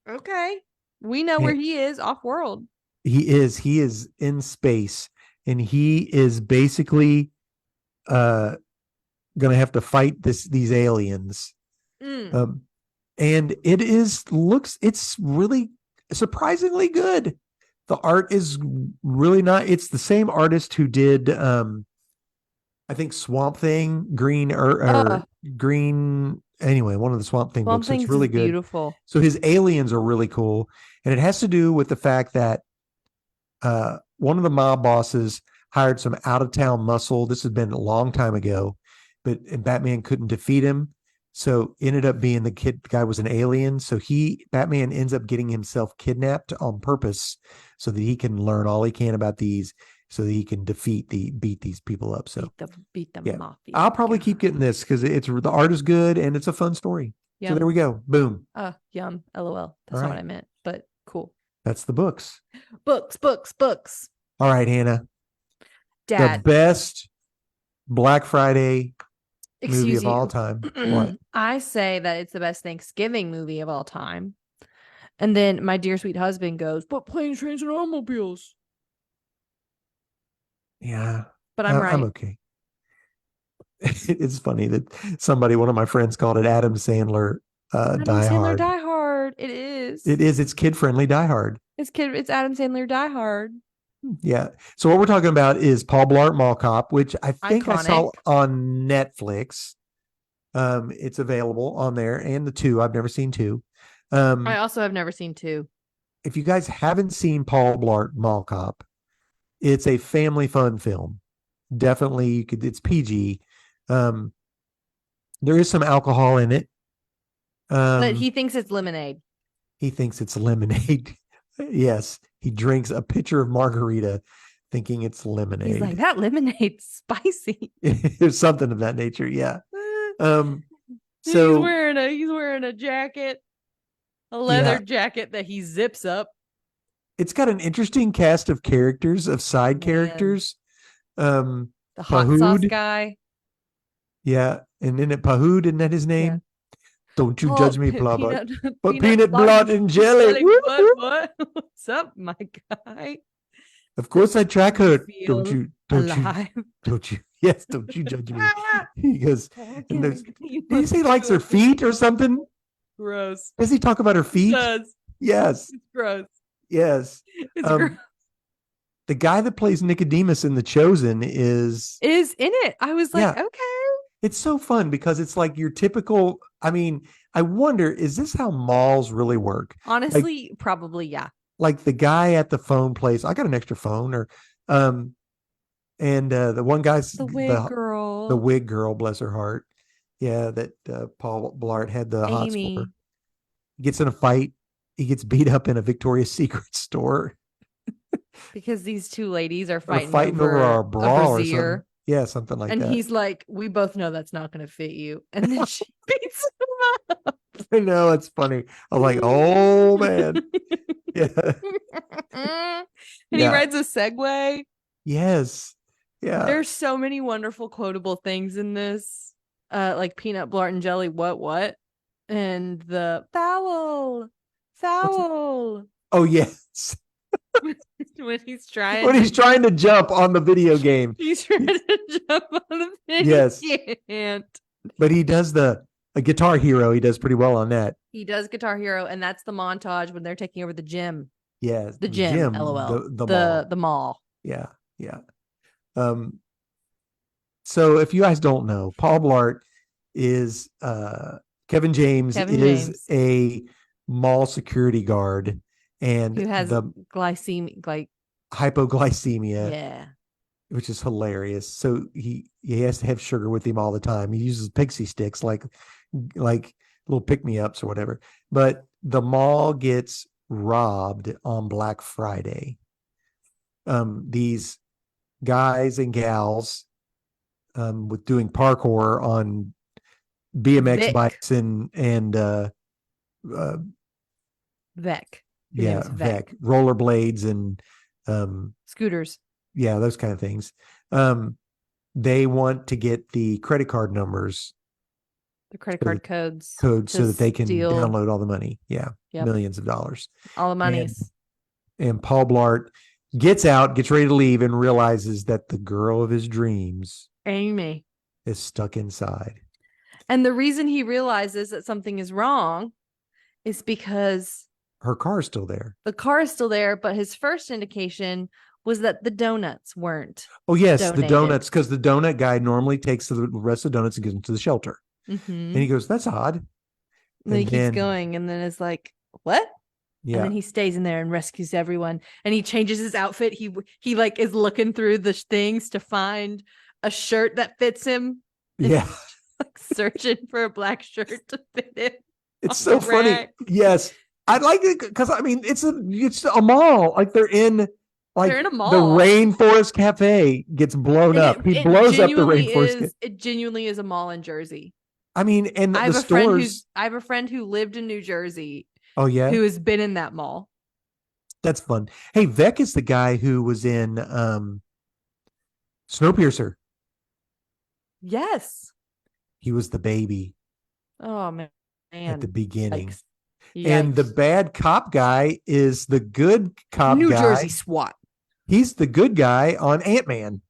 Okay. We know where he is, off-world. He is in space, and he is basically going to have to fight these aliens. And it's really surprisingly good. The art is really not. It's the same artist who did I think Swamp Thing, Green anyway, one of the Swamp Thing books. It's really good. Beautiful. So his aliens are really cool, and it has to do with the fact that one of the mob bosses hired some out-of-town muscle. This has been a long time ago, but Batman couldn't defeat him. So ended up being the guy was an alien. So Batman ends up getting himself kidnapped on purpose so that he can learn all he can about these, so that he can beat these people up. So beat them mafia. I'll probably keep getting this because the art is good and it's a fun story. Yum. So there we go. Boom. Yum. LOL. That's not what I meant, but cool. That's the books. Books. All right, Hannah. Dad. The best Black Friday movie of all time. What? I say that it's the best Thanksgiving movie of all time. And then my dear sweet husband goes, but planes, trains, and automobiles. Yeah. But I'm right. I'm okay. It's funny that one of my friends called it Adam Sandler Die Hard. Die Hard. It is. It's kid-friendly Die Hard. It's Adam Sandler Die Hard. Yeah. So what we're talking about is Paul Blart Mall Cop, which I think I saw on Netflix. It's available on there, and the 2. I've never seen 2. I also have never seen 2. If you guys haven't seen Paul Blart Mall Cop, it's a family fun film. Definitely, it's PG. There is some alcohol in it. But he thinks it's lemonade. He thinks it's lemonade. Yes. He drinks a pitcher of margarita thinking it's lemonade. He's like, that lemonade's spicy. There's something of that nature. Yeah. So he's wearing a jacket, a leather jacket that he zips up. It's got an interesting cast of side characters. The hot sauce guy. Yeah. And then Pahood, isn't that his name? Yeah. Don't you judge me, blah, blah. But peanut blood and jelly. What? What's up, my guy? Of course I track her. Don't you? Yes, don't you judge me. He goes, did he say he likes her feet or something? Gross. Does he talk about her feet? He does. Yes. It's gross. Yes. It's gross. The guy that plays Nicodemus in The Chosen is in it. I was like, okay. It's so fun because it's like your typical, I wonder, is this how malls really work? Honestly, probably, yeah. Like the guy at the phone place, I got an extra phone, or and the one guy's the wig girl, bless her heart. Yeah, that Paul Blart had the hots for. He gets in a fight. He gets beat up in a Victoria's Secret store. Because these two ladies are fighting over a bra or something. Yeah, something like that. And he's like, we both know that's not going to fit you. And then she beats him up. I know, it's funny. I'm like, oh, man. Yeah. And he rides a Segway. Yes. Yeah. There's so many wonderful quotable things in this. Like peanut, Blart, and jelly, what? And the foul. Oh, yes. when he's trying to jump on the video game. He's trying to jump on the video. Yes. He can't. But he does a Guitar Hero. He does pretty well on that. He does Guitar Hero, and that's the montage when they're taking over the gym. Yes. The gym, LOL. The mall. Yeah. So if you guys don't know, Paul Blart is Kevin James is a mall security guard, and Who has the glycemia, hypoglycemia, yeah. which is hilarious. So he has to have sugar with him all the time. He uses pixie sticks like little pick me ups or whatever. But the mall gets robbed on Black Friday. These guys and gals with doing parkour on BMX Vic. bikes and Vec. His name yeah, is Vec. rollerblades and Scooters. yeah, those kind of things. They want to get the credit card numbers, The credit so card that, codes codes, to so that they can steal download all the money. Yeah, Yep. millions of dollars. all the monies. And Paul Blart gets out, gets ready to leave, and realizes that the girl of his dreams Amy. is stuck inside. And the reason he realizes that something is wrong is because Her car is still there. the car is still there, but his first indication was that the donuts weren't. Oh, yes, donated. the donuts, because the donut guy normally takes the rest of the donuts and gives them to the shelter. Mm-hmm. And he goes, that's odd. And then he keeps going, and then it's like, what? Yeah. And then he stays in there and rescues everyone. And he changes his outfit. He like is looking through the things to find a shirt that fits him. Yeah. Like searching for a black shirt to fit him. It's so funny. Rack. Yes. I like it because I mean it's a mall. Like they're in a mall. The Rainforest Cafe gets blown up. He blows up the Rainforest. It genuinely is a mall in Jersey. I mean, and I have the a friend stores. I have a friend who lived in New Jersey. Oh yeah, who has been in that mall. That's fun. Hey, Vec is the guy who was in Snowpiercer. Yes. He was the baby. Oh man. At the beginning. Yikes. And the bad cop guy is the good cop New guy. Jersey SWAT. He's the good guy on Ant-Man.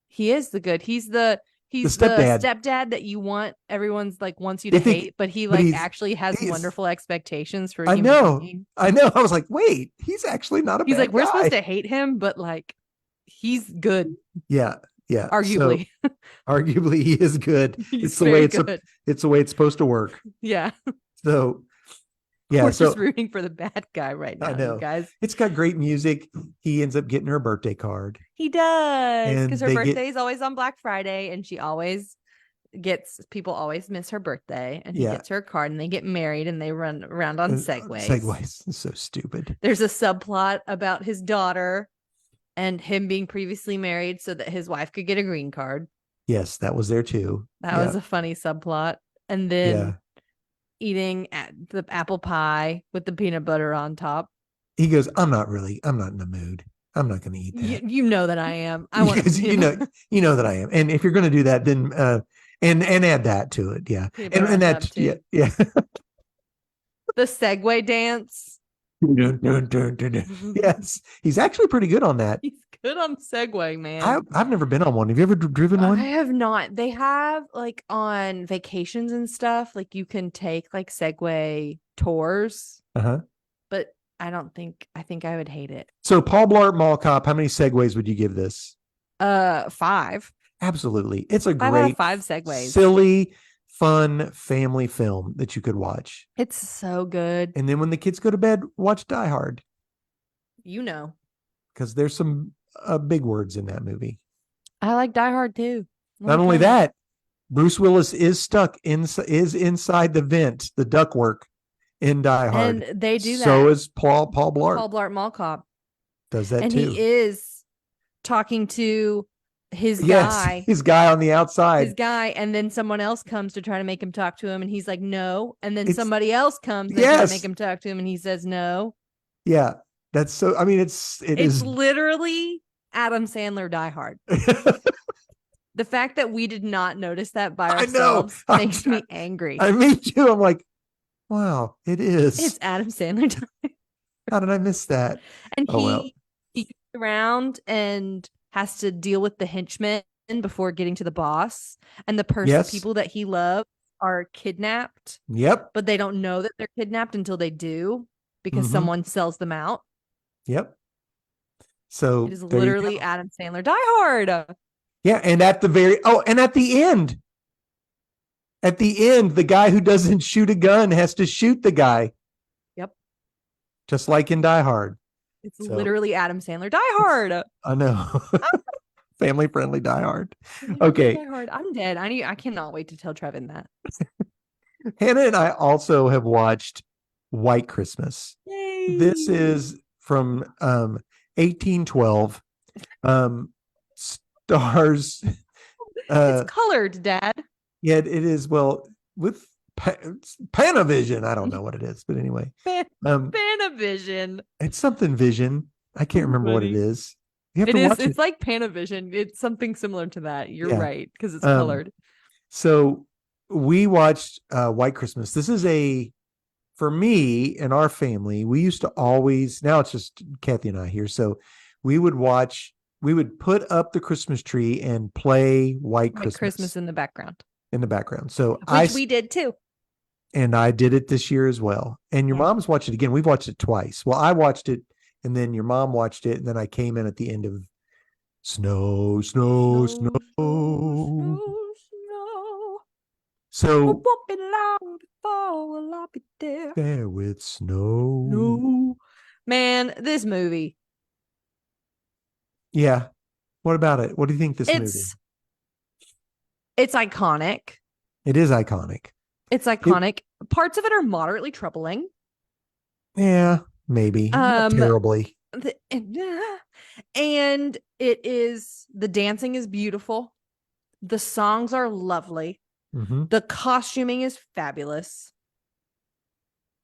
He is the good. He's the stepdad that you want everyone's like wants you to hate, but he actually has wonderful expectations for I know. I was like, wait, he's actually not a bad guy. He's like, we're supposed to hate him, but like he's good. Yeah. Yeah. Arguably. So, arguably he is good. It's the way it's supposed to work. Yeah. So yeah, we're just rooting for the bad guy right now, I know. You guys. It's got great music. He ends up getting her a birthday card. He does, because her birthday is always on Black Friday, and she always people always miss her birthday, and he gets her a card, and they get married, and they run around on Segways. Segways, it's so stupid. There's a subplot about his daughter and him being previously married so that his wife could get a green card. Yes, that was there too. That was a funny subplot. And then eating the apple pie with the peanut butter on top. He goes, I'm not in the mood. I'm not going to eat that. You know that I am. I want you know that I am. And if you're going to do that, then and add that to it, yeah. And that yeah. The Segway dance. Yes, he's actually pretty good on that. He's good on Segway, man. I've never been on one. Have you ever driven one? I have not. They have like on vacations and stuff, like you can take like Segway tours. But I think I would hate it. So Paul Blart Mall Cop, how many Segways would you give this? 5. Absolutely. It's a 5 great out of 5 Segways. Silly, fun family film that you could watch. It's so good. And then when the kids go to bed, watch Die Hard. You know. Because there's some big words in that movie. I like Die Hard too. Not only that, Bruce Willis is stuck inside the vent, the ductwork in Die Hard. And they do that. So is Paul Blart. Paul Blart Mall Cop. Does that and too. And he is talking to his guy. His guy on the outside. His guy, and then someone else comes to try to make him talk to him, and he's like, no. And then somebody else comes to try to make him talk to him, and he says no. Yeah. That's so, I mean, it's literally Adam Sandler Die Hard. The fact that we did not notice that by ourselves makes me angry. Me too. I'm like, wow, it is. It's Adam Sandler Die Hard. How did I miss that? And he goes around and has to deal with the henchmen before getting to the boss. And the people that he loves are kidnapped. Yep. But they don't know that they're kidnapped until they do, because someone sells them out. Yep. So it is literally Adam Sandler Die Hard. Yeah, and at the end, the guy who doesn't shoot a gun has to shoot the guy. Yep. just like in Die Hard. It's So, literally Adam Sandler. Die Hard. I know. Family friendly Die Hard. Family friendly Okay. Die Hard. I'm dead. I cannot wait to tell Trevin that. Hannah and I also have watched White Christmas. Yay. This is from 1812. Stars. It's colored, Dad. Yeah, it is. Well, with Panavision. I don't know what it is, but anyway. Panavision. It's something Vision. I can't remember what it is. You have It to is. watch It's like Panavision. It's something similar to that. You're Yeah. right, because it's colored. So we watched White Christmas. This is for me and our family, we used to always, now it's just Kathy and I here. So we would put up the Christmas tree and play White Christmas in the background. So Which we did too. And I did it this year as well. And your mom's watched it again. We've watched it twice. Well, I watched it and then your mom watched it. And then I came in at the end of Snow, Snow, Snow. So it won't be long before I'll be there with snow. Man, this movie. Yeah. What about it? What do you think this movie? It's iconic. It is iconic. It's iconic. Parts of it are moderately troubling. Yeah, maybe. Not terribly. And the dancing is beautiful. The songs are lovely. Mm-hmm. The costuming is fabulous.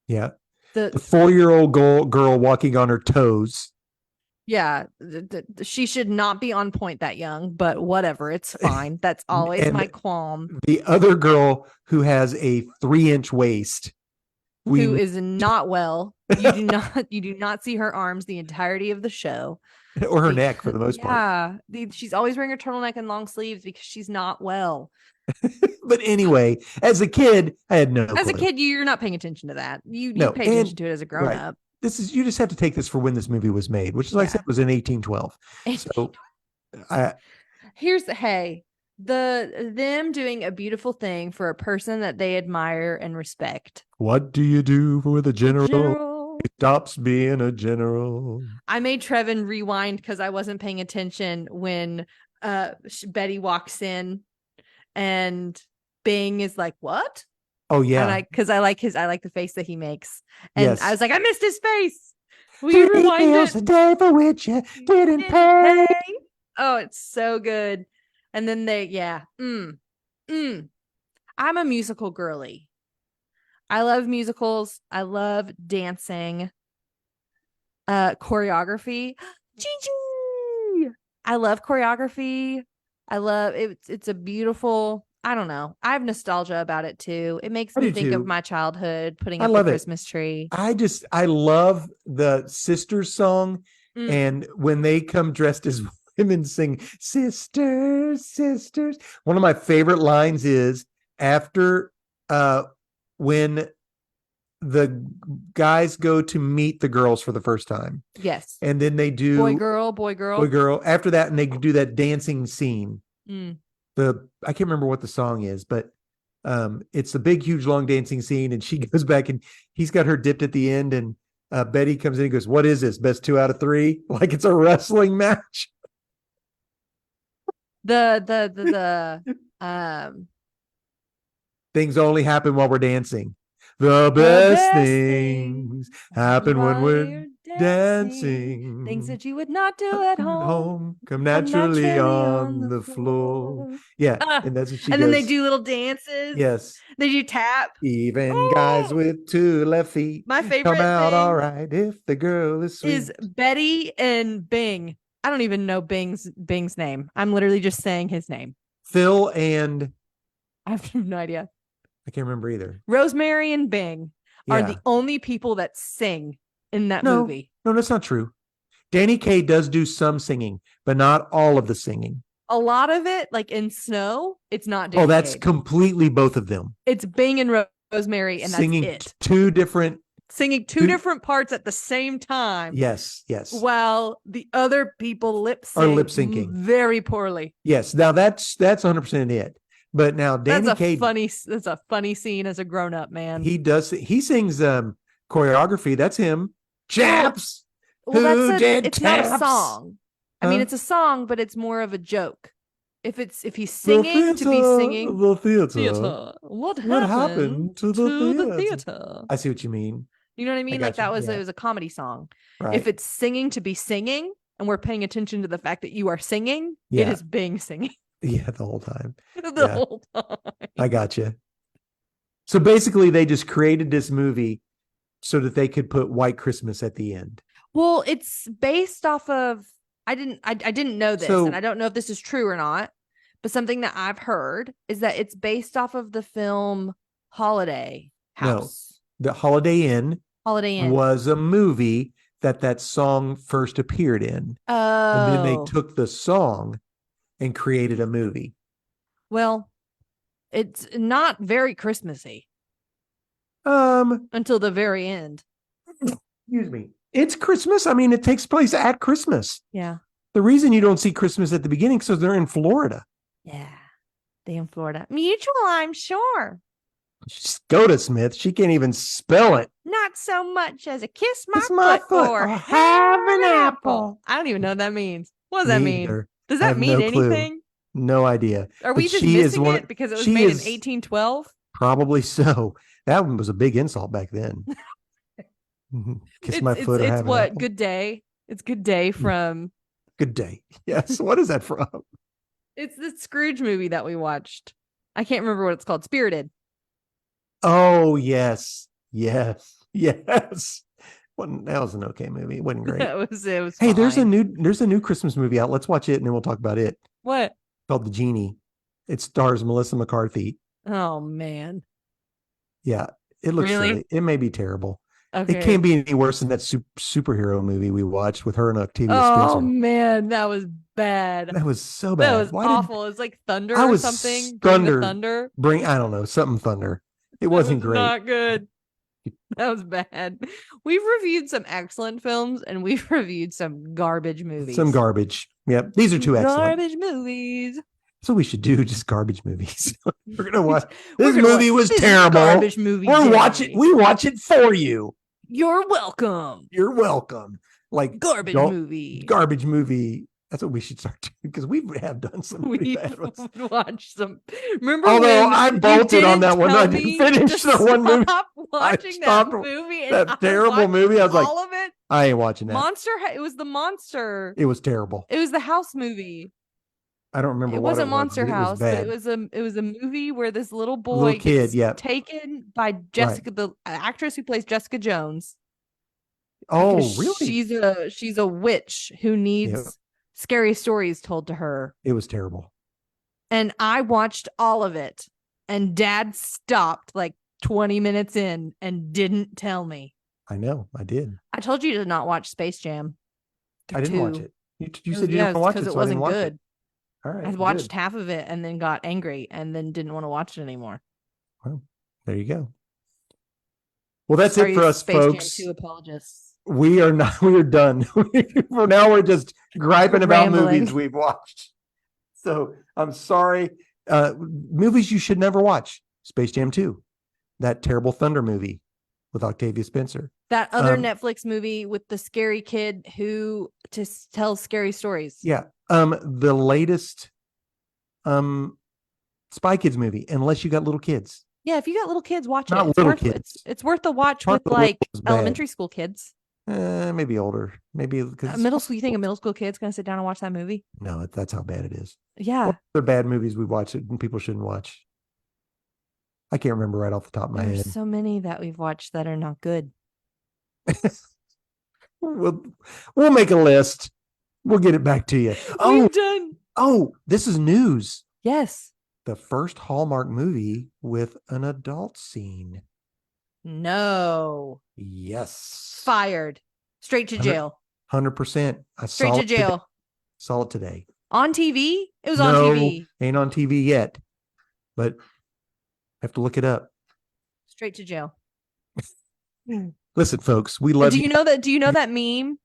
Yeah. The 4-year-old girl walking on her toes. Yeah. She should not be on point that young, but whatever. It's fine. That's always my qualm. The other girl who has a 3-inch waist. Who is not well. You do not see her arms the entirety of the show. Or her neck for the most part. Yeah. She's always wearing a turtleneck and long sleeves because she's not well. But anyway, as a kid, I had no clue. As a kid, you're not paying attention to that. You pay attention to it as a grown up. You just have to take this for when this movie was made, which, like I said, was in 1812. So, them doing a beautiful thing for a person that they admire and respect. What do you do for the general? He stops being a general. I made Trevin rewind because I wasn't paying attention when Betty walks in and Bing is like, "What?" Oh yeah, because I like the face that he makes, and I was like, I missed his face. Will you rewind it? The day for which you didn't pay. Oh, it's so good. And then I'm a musical girly. I love musicals. I love dancing. Choreography. Gigi! I love choreography. I love it. It's a beautiful, I don't know. I have nostalgia about it too. It makes me think of my childhood, putting up the Christmas tree. I love the Sisters song. And when they come dressed as women sing sisters, sisters. One of my favorite lines is after when the guys go to meet the girls for the first time. Yes. And then they do boy, girl. After that, and they do that dancing scene. I can't remember what the song is, but it's a big, huge, long dancing scene. And she goes back and he's got her dipped at the end. And Betty comes in and goes, "What is this? Best 2 out of 3?" Like it's a wrestling match. Things only happen while we're dancing. The best things happen when we're dancing. Things that you would not do at home come naturally on the floor. Yeah, and that's what she and goes. Then they do little dances. Yes. They do tap. Even guys with 2 left feet. My favorite come out thing all right if the girl is sweet. Is Betty and Bing. I don't even know Bing's name. I'm literally just saying his name. Phil and I have no idea. I can't remember either. Rosemary and Bing are the only people that sing in that movie. No, that's not true. Danny Kaye does do some singing, but not all of the singing. A lot of it, like in Snow, it's not Danny that's Kaye. Completely both of them. It's Bing and Rosemary, and singing that's it. Singing two different parts at the same time. Yes. While the other people are lip syncing very poorly. Yes. Now that's 100% it. But now Danny Kaye, that's a funny scene as a grown up man. He sings choreography. That's him. chaps. Well, Who did it's not a taps? song. I mean, Huh? it's a song, but it's more of a joke. If he's The singing to be theater, singing, the theater. theater. What What happened to to the theater? theater? I see what you mean. You know what I mean? Like got you. that was Yeah. it was a comedy song. Right. If it's singing to be singing, and we're paying attention to the fact that you are singing, Yeah. it is being singing Yeah, the whole time. the whole time. I got you. So basically, they just created this movie so that they could put White Christmas at the end. Well, it's based off of I didn't know this, So- and I don't know if this is true or not, but something that I've heard is that it's based off of the film Holiday House. The Holiday Inn Holiday Inn was a movie that song first appeared in. Oh. And then they took the song and created a movie. Well, it's not very Christmassy Um, until the very end. excuse me. It's Christmas. I mean, it takes place at Christmas. Yeah. The reason you don't see Christmas at the beginning is because they're in Florida. Yeah. They in Florida. Mutual, I'm sure. Skoda Smith, she can't even spell it. Not so much as a kiss my, Kiss my foot, foot or or have an apple. I don't even know what that means. What does that Me mean? either. Does I that have mean no clue. anything? No idea. Are we But just she is missing one- it because it was she made is- in 1812? Probably so. That one was a big insult back then. Kiss my foot or have It's an what? apple. Good day. It's Good Day from. Good day. Yes. What is that from? It's the Scrooge movie that we watched. I can't remember what it's called. Spirited. Oh, yes. Yes. Yes. That was an okay movie. It wasn't great. It was. Hey, there's fine. a new Christmas movie out. Let's watch it and then we'll talk about it. What? Called The Genie. It stars Melissa McCarthy. Oh man. Yeah. It looks Really? silly. It may be terrible. Okay. It can't be any worse than that superhero movie we watched with her and Octavia Oh Spencer. man, that was bad. That was so bad. That was Why did awful. It's like Thunder I or was something. Bring the Thunder. I don't know, something Thunder. It That wasn't was great. Not good. That was bad. We've reviewed some excellent films and we've reviewed some garbage movies. Some garbage. Yep. These are two excellent. Garbage movies. So we should do just garbage movies. We're gonna watch. We're This gonna movie watch was this terrible. Garbage movie. We day. watch it for you. You're welcome. You're welcome. Like Garbage don't- movie. Garbage movie. That's what we should start doing because we have done some pretty We bad ones. watched some. Remember Although when I you bolted on didn't that one, tell I didn't me finish to the one movie. stop watching that stopped movie. And that I terrible watched movie. I was like, all of it. I ain't watching that. It was the monster. It was terrible. It was the house movie. I don't remember. It what wasn't was, Monster but House, it was but bad. it was a movie where this little boy Little kid, gets yeah. taken by Jessica, the actress who plays Jessica Jones. Oh, because really? She's a witch who needs scary stories told to her. It was terrible. And I watched all of it, and Dad stopped like 20 minutes in and didn't tell me. I know. I did. I told you to not watch Space Jam. I didn't watch 2. it. You said you didn't watch it because it so I didn't wasn't watch good. it. All right. I watched good. half of it and then got angry and then didn't want to watch it anymore. Well, there you go. Well, that's Sorry, it for us, Space folks. Jam 2 apologists. We are done. For now, we're just griping about Rambling. movies we've watched. So I'm sorry. Movies you should never watch. Space Jam 2, that terrible Thunder movie with Octavia Spencer. That other Um, Netflix movie with the scary kid who tells scary stories. Yeah. The latest Spy Kids movie, unless you got little kids. Yeah, if you got little kids, watch Not it. It's little worth kids. It's worth the watch Part with of the like was bad. elementary school kids. Maybe older. Maybe because Middle school. You think a middle school kid's gonna sit down and watch that movie? No, that's how bad it is. Yeah. What other bad movies we watch that people shouldn't watch? I can't remember right off the top of my There's head. so many that we've watched that are not good. We'll make a list. We'll get it back to you. We've done. This is news. Yes. The first Hallmark movie with an adult scene. No. Yes. Fired. Straight to jail. 100%. I Straight saw to it today. jail. Saw it today. On TV? It was on No, TV. ain't on TV yet, but I have to look it up. Straight to jail. Listen, folks, we love Do you. you know that? Do you know that meme?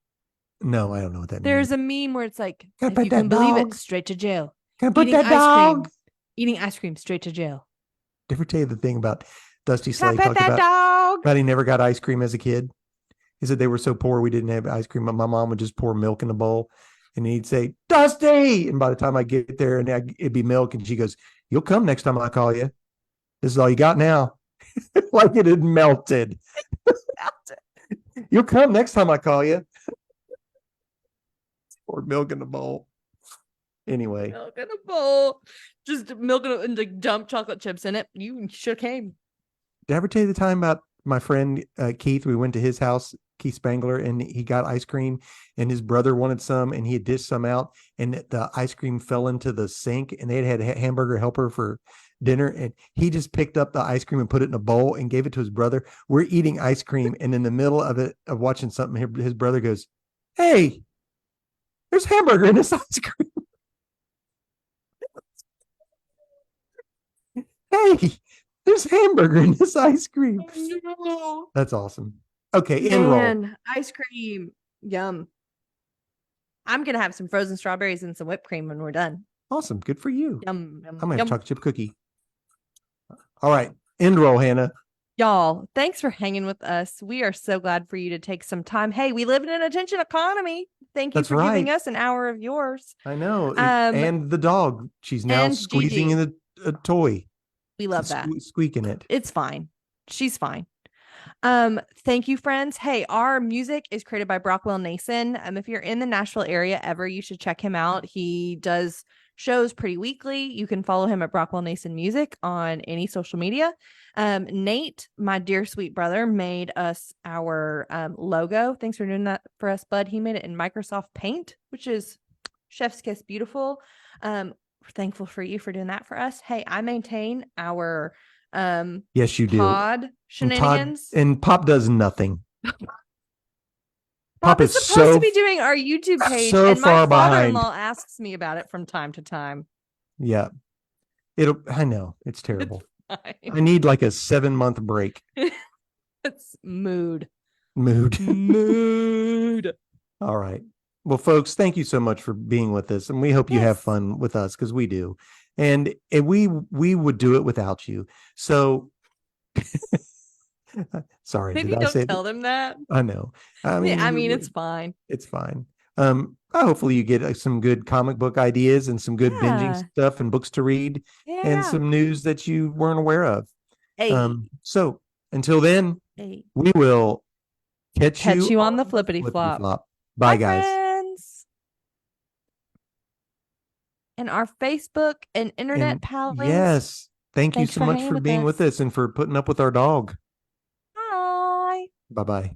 No, I don't know what that There's means. a meme where it's like, Can I if pet you can that believe dog? it, straight to jail. Can I put Eating that ice dog? cream. Eating ice cream, straight to jail. Did I ever tell you the thing about Dusty Can I Slade pet talked that about dog? he never got ice cream as a kid? He said they were so poor we didn't have ice cream, but my mom would just pour milk in a bowl, and he'd say, "Dusty," and by the time I get there, and it'd be milk, and she goes, "You'll come next time I call you. This is all you got now." Like it had melted. "You'll come next time I call you." Or milk in the bowl. Anyway, Milk in a bowl. Just milk and like dump chocolate chips in it. You sure came. did I ever tell you the time about my friend Keith? We went to his house, Keith Spangler, and he got ice cream, and his brother wanted some, and he had dished some out, and the ice cream fell into the sink, and they had a hamburger helper for dinner, and he just picked up the ice cream and put it in a bowl and gave it to his brother. We're eating ice cream, and in the middle of it, of watching something, his brother goes, "Hey, there's hamburger in this ice cream." "Hey, there's hamburger in this ice cream." No. That's awesome. Okay, enroll. Ice cream. Yum. I'm going to have some frozen strawberries and some whipped cream when we're done. Awesome. Good for you. Yum. I'm going to have a chocolate chip cookie. All right. End roll, Hannah. Y'all, thanks for hanging with us. We are so glad for you to take some time. Hey, we live in an attention economy. Thank you for giving us an hour of yours. I know. And the dog. She's now squeezing in a toy. We love that. Squeaking it. It's fine. She's fine. Thank you, friends. Hey, our music is created by Brockwell Nason. If you're in the Nashville area ever, you should check him out. He does shows pretty weekly. You can follow him at Brockwell Nason Music on any social media. Nate, my dear sweet brother, made us our logo. Thanks for doing that for us, bud. He made it in Microsoft Paint, which is chef's kiss beautiful. We're thankful for you for doing that for us. Hey, I maintain our yes, you do. pod shenanigans. And Pop does nothing. Pop is supposed to be doing our YouTube page, and my father-in-law asks me about it from time to time. Yeah. I know. It's terrible. It's I need like a 7-month break. It's mood. All right. Well, folks, thank you so much for being with us, and we hope you have fun with us, because we do. And we would do it without you. So sorry. Maybe don't tell them that. I know. I mean, it's fine. It's fine. Hopefully you get some good comic book ideas and some good binging stuff and books to read and some news that you weren't aware of. Hey. So until then, we will catch you on the flippity flop. Bye, guys. Friends. And our Facebook and internet pals. Yes. Thanks you so much for being with us and for putting up with our dog. Bye. Bye-bye.